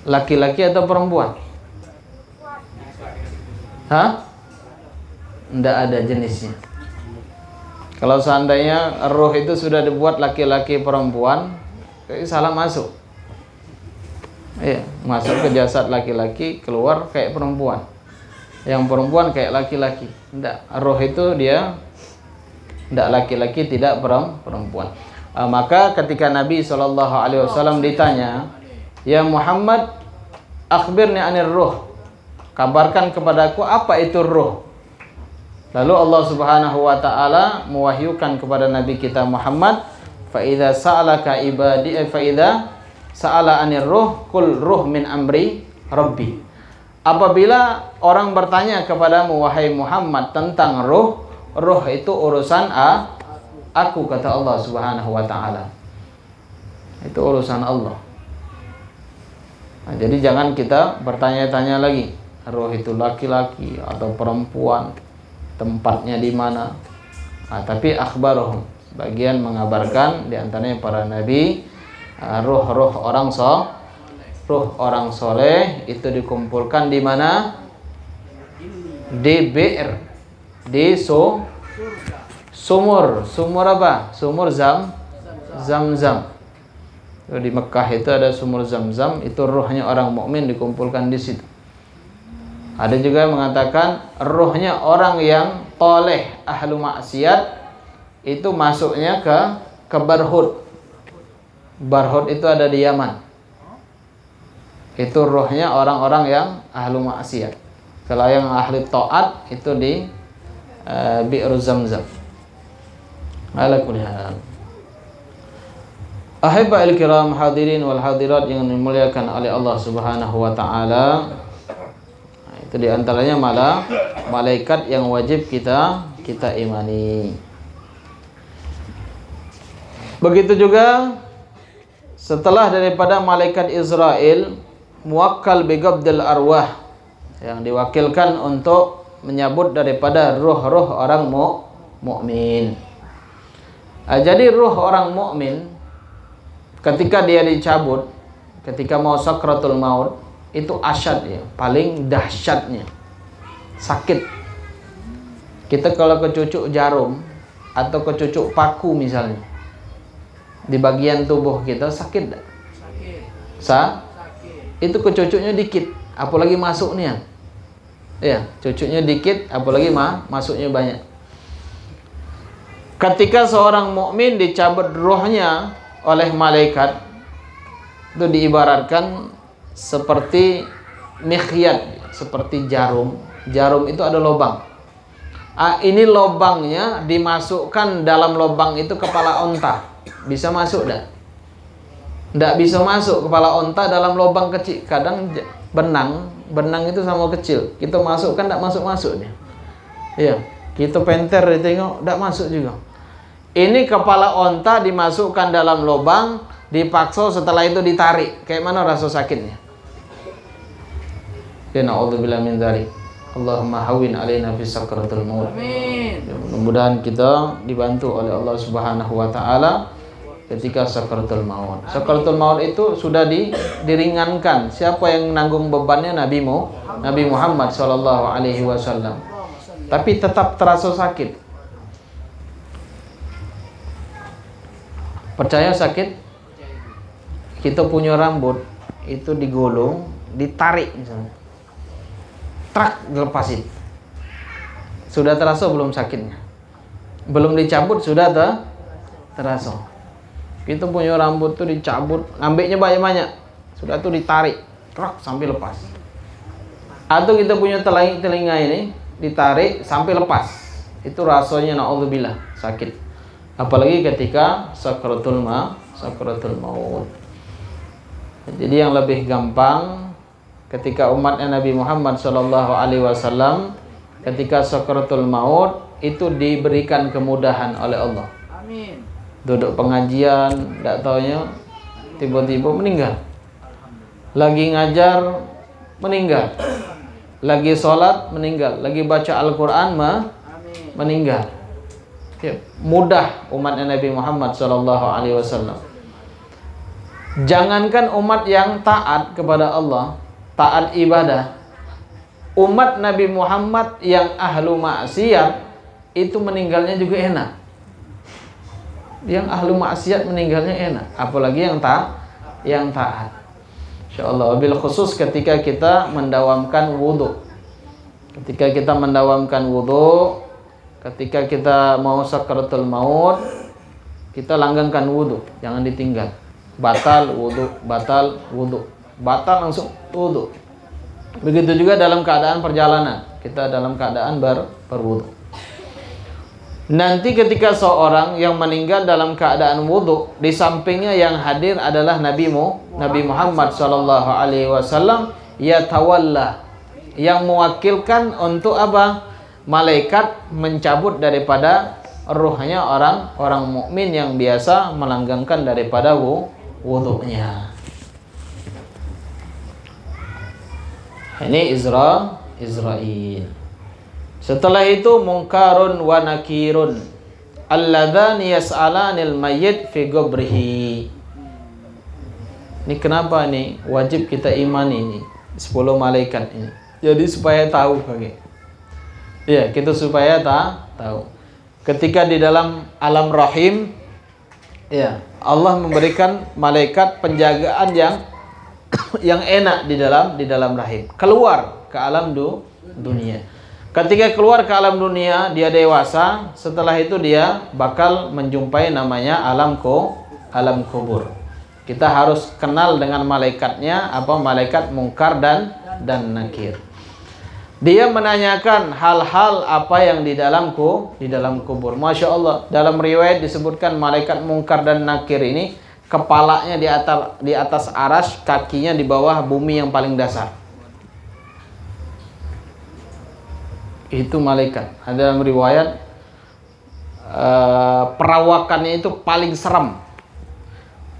laki-laki atau perempuan? Tidak ada jenisnya. Kalau seandainya ruh itu sudah dibuat laki-laki perempuan, salah masuk. Iya, masuk ke jasad laki-laki, keluar kayak perempuan. Yang perempuan kayak laki-laki. Tidak, roh itu dia tidak laki-laki, tidak perempuan. Maka ketika Nabi SAW ditanya, ya Muhammad, akhbirni anir ruh, kabarkan kepadaku apa itu ruh. Lalu Allah Subhanahu wa ta'ala mewahyukan kepada Nabi kita Muhammad, fa idza sa'alaka ibadi fa idza sa'ala anir ruh kul ruh min amri rabbi. Apabila orang bertanya kepadamu wahai Muhammad tentang ruh, ruh itu urusan aku, kata Allah Subhanahu wa ta'ala. Itu urusan Allah. Nah, jadi jangan kita bertanya-tanya lagi ruh itu laki-laki atau perempuan, tempatnya di mana. Nah, tapi akhbaruhum, bagian mengabarkan di antaranya para nabi, ruh-ruh orang soleh itu dikumpulkan di mana? Di bi'r, di Sumur apa? Sumur Zam-Zam. Di Mekah itu ada sumur Zam-Zam, itu ruhnya orang mukmin dikumpulkan di situ. Ada juga yang mengatakan ruhnya orang yang toleh ahlu maksiat itu masuknya ke Barhud. Barhud itu ada di Yaman. Itu ruhnya orang-orang yang ahlu maksiat. Kalau yang ahli taat itu di Bi'ru Zamzam. Ala kulli hal. Ahibba'il kiram hadirin wal hadirat yang dimuliakan oleh Allah Subhanahu wa taala. Itu di antaranya malaikat yang wajib kita imani. Begitu juga setelah daripada malaikat Israel muwakkal bi qabdil arwah yang diwakilkan untuk menyabut daripada ruh-ruh orang mukmin. Jadi ruh orang mukmin ketika dia dicabut, ketika mau sakratul maut, itu asyad ya, paling dahsyatnya. Sakit. Kita kalau kecucuk jarum atau kecucuk paku misalnya, di bagian tubuh kita sakit tak? Sakit. Itu kecucuknya dikit, apalagi masuknya. Ya, cucuknya dikit, apalagi masuknya banyak. Ketika seorang mukmin dicabut rohnya oleh malaikat, itu diibaratkan seperti mikhyat, seperti jarum. Jarum itu ada lubang. Ini lubangnya dimasukkan dalam lubang itu kepala onta. Bisa masuk dah? Tidak bisa masuk kepala onta dalam lubang kecil. Kadang benang itu sama kecil. Kita masukkan tidak masuk dia. Ya, kita penter tengok tidak masuk juga. Ini kepala onta dimasukkan dalam lubang, dipaksa, setelah itu ditarik. Kayak mana rasa sakitnya? Ya na'udzubillah min dzalik. Allahumma hawwin alaina fi sakratul maut. Amin. Mudah-mudahan kita dibantu oleh Allah Subhanahu wa taala ketika sakratul maut. Sakratul maut itu sudah diringankan. Siapa yang menanggung bebannya? Nabi Muhammad sallallahu alaihi wasallam. Tapi tetap terasa sakit. Percaya sakit? Kita punya rambut itu digulung, ditarik misalnya. Trak, dilepasin. Sudah terasa belum sakitnya? Belum dicabut sudah terasa. Kita punya rambut tuh dicabut, ngambilnya banyak-banyak. Sudah tuh ditarik, trak sampai lepas. Atau kita punya telinga ini ditarik sampai lepas. Itu rasanya na'udzubillah sakit. Apalagi ketika sakratul maut. Jadi yang lebih gampang ketika umatnya Nabi Muhammad sallallahu alaihi wasallam ketika sakratul maut itu diberikan kemudahan oleh Allah. Amin. Duduk pengajian, tidak taunya tiba-tiba meninggal. Lagi ngajar meninggal. Lagi sholat meninggal. Lagi baca Al-Quran meninggal. Ya, mudah umatnya Nabi Muhammad sallallahu alaihi wasallam. Jangankan umat yang taat kepada Allah, taat ibadah, umat Nabi Muhammad yang ahlu maksiat itu meninggalnya juga enak. Yang ahlu maksiat meninggalnya enak, apalagi yang taat. Insyaallah, wabil khusus ketika kita mendawamkan wudu. Ketika kita mendawamkan wudu, ketika kita mau sakratul maut, kita langgengkan wudu, jangan ditinggal. Batal wudu, batal langsung wudu. Begitu juga dalam keadaan perjalanan, kita dalam keadaan berwudu. Nanti ketika seorang yang meninggal dalam keadaan wudu, di sampingnya yang hadir adalah Nabi Muhammad sallallahu alaihi wasallam, yatawalla, yang mewakilkan untuk apa? Malaikat mencabut daripada ruhnya orang mukmin yang biasa melanggengkan daripada wudunya. Ini Israil. Setelah itu munkarun wa nakirun alladzani yas'alanil mayyit fi qabrihi. Ini kenapa nih wajib kita imani ini 10 malaikat ini. Jadi supaya tahu bagaimana. Ya, kita supaya tahu. ketika di dalam alam rahim, ya, Allah memberikan malaikat penjagaan yang enak di dalam rahim. Keluar ke alam dunia. Ketika keluar ke alam dunia, dia dewasa. Setelah itu dia bakal menjumpai namanya alam kubur. Kita harus kenal dengan malaikatnya, malaikat mungkar dan nakir. Dia menanyakan hal-hal apa yang di dalam kubur. Masya Allah, dalam riwayat disebutkan malaikat mungkar dan nakir ini kepalanya di atas aras, kakinya di bawah bumi yang paling dasar. Itu malaikat. Dalam riwayat perawakannya itu paling seram.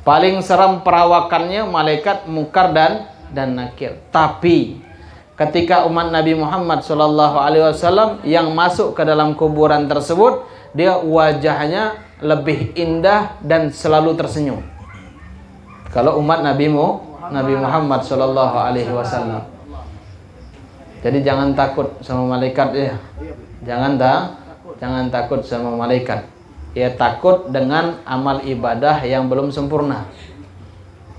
Paling seram perawakannya malaikat mungkar dan nakir. Tapi ketika umat Nabi Muhammad SAW yang masuk ke dalam kuburan tersebut, dia wajahnya lebih indah dan selalu tersenyum. Kalau umat Nabi Muhammad SAW. Jadi jangan takut sama malaikat ya. Jangan takut sama malaikat. Ya, takut dengan amal ibadah yang belum sempurna.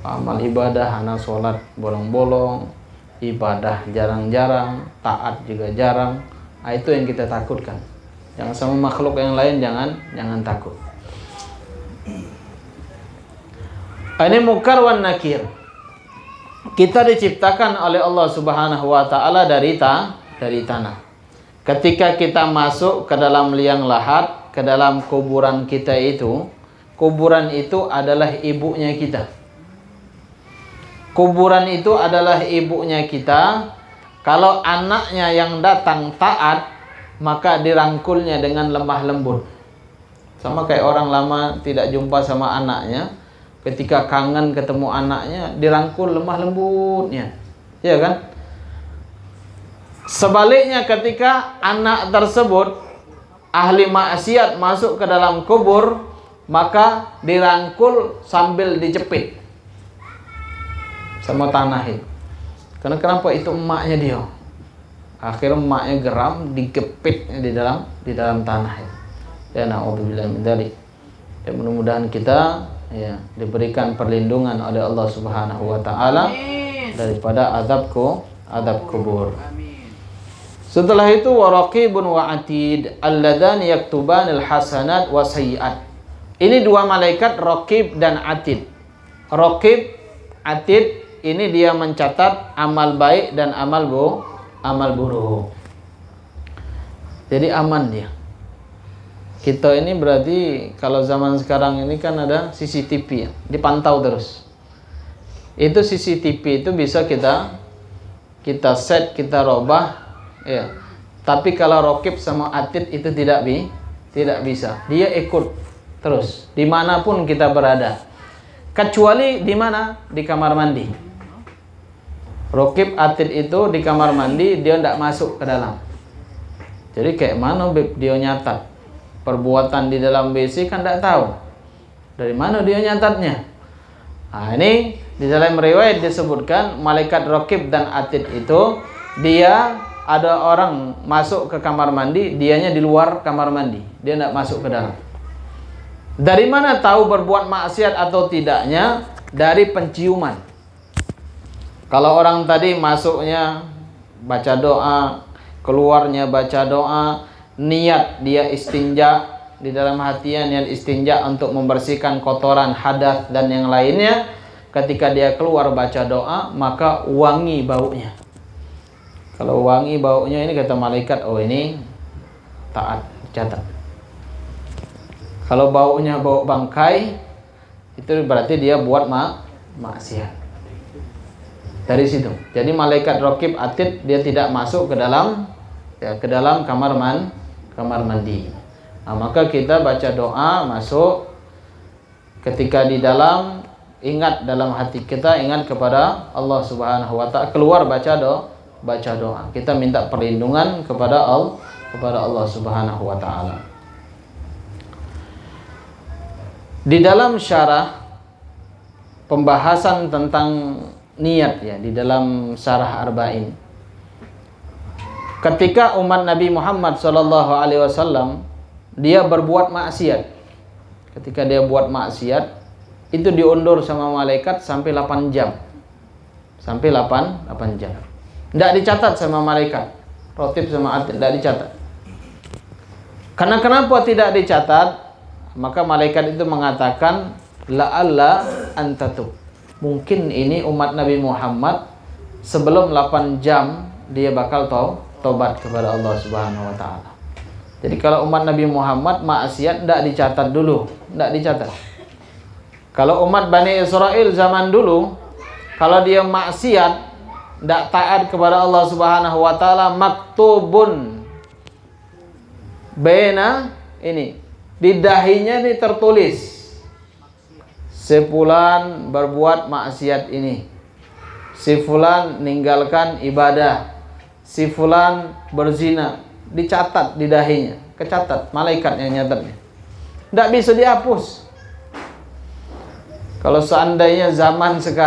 Amal ibadah, anak sholat bolong-bolong, ibadah jarang-jarang, taat juga jarang. Nah, itu yang kita takutkan. Jangan sama makhluk yang lain, jangan takut. Ini mungkar wan nakir. Kita diciptakan oleh Allah Subhanahu wa taala dari tanah. Ketika kita masuk ke dalam liang lahat, ke dalam kuburan kita itu, kuburan itu adalah ibunya kita. Kuburan itu adalah ibunya kita. Kalau anaknya yang datang taat, maka dirangkulnya dengan lemah lembut. Sama kayak orang lama tidak jumpa sama anaknya, ketika kangen ketemu anaknya, dirangkul lemah lembutnya. Iya kan? Sebaliknya ketika anak tersebut ahli maksiat masuk ke dalam kubur, maka dirangkul sambil dicepit sama tanah itu. Karena kenapa? Itu emaknya dia. Akhirnya emaknya geram, digepit di dalam tanah itu. Ya, na'udzubillah min dzalik. Ya, mudah-mudahan kita ya diberikan perlindungan oleh Allah Subhanahu wa taala daripada azab kubur. Setelah itu waraqibun wa atid alladani yaktubanil hasanat wa sayyi'at. Ini dua malaikat raqib dan atid. Raqib, atid ini dia mencatat amal baik dan amal buruk. Jadi aman dia. Kita ini berarti kalau zaman sekarang ini kan ada CCTV ya, dipantau terus. Itu CCTV itu bisa kita set, kita robah. Ya. Tapi kalau raqib sama atid itu tidak bisa. Dia ikut terus dimanapun kita berada. Kecuali di mana? Di kamar mandi. Raqib atid itu di kamar mandi, dia tidak masuk ke dalam. Jadi kayak mana dia nyatat perbuatan di dalam WC kan tidak tahu. Dari mana dia nyatatnya? Nah, ini di dalam riwayat disebutkan malaikat raqib dan atid itu dia ada orang masuk ke kamar mandi, dianya di luar kamar mandi. Dia tidak masuk ke dalam. Dari mana tahu berbuat maksiat atau tidaknya? Dari penciuman. Kalau orang tadi masuknya baca doa, keluarnya baca doa, niat dia istinja, di dalam hatinya niat istinja untuk membersihkan kotoran, hadas dan yang lainnya. Ketika dia keluar baca doa, maka wangi baunya. Kalau wangi baunya ini kata malaikat, oh ini taat, catat. Kalau baunya bau bangkai, itu berarti dia buat maksiat. Dari situ. Jadi malaikat raqib atid dia tidak masuk ke dalam kamar mandi. Nah, maka kita baca doa masuk, ketika di dalam ingat dalam hati kita, ingat kepada Allah Subhanahu wa taala, keluar baca doa. Kita minta perlindungan kepada Allah Subhanahu wa taala. Di dalam syarah pembahasan tentang niat ya, di dalam syarah Arba'in, ketika umat Nabi Muhammad SAW dia berbuat maksiat. Ketika dia buat maksiat, itu diundur sama malaikat sampai 8 jam. Sampai 8 jam. Tidak dicatat sama malaikat. Rotib sama atid tidak dicatat. Karena kenapa tidak dicatat? Maka malaikat itu mengatakan, la'alla antatu. Mungkin ini umat Nabi Muhammad sebelum 8 jam dia bakal tobat kepada Allah Subhanahu wa taala. Jadi kalau umat Nabi Muhammad maksiat tidak dicatat dulu, tidak dicatat. Kalau umat Bani Israel zaman dulu, kalau dia maksiat, tidak taat kepada Allah Subhanahu wa taala, maktubun baina ini, di dahinya ini tertulis, si fulan berbuat maksiat ini, si fulan meninggalkan ibadah, si fulan berzina, dicatat di dahinya, kecatat, malaikat yang nyatatnya. Tidak bisa dihapus. Kalau seandainya zaman sekarang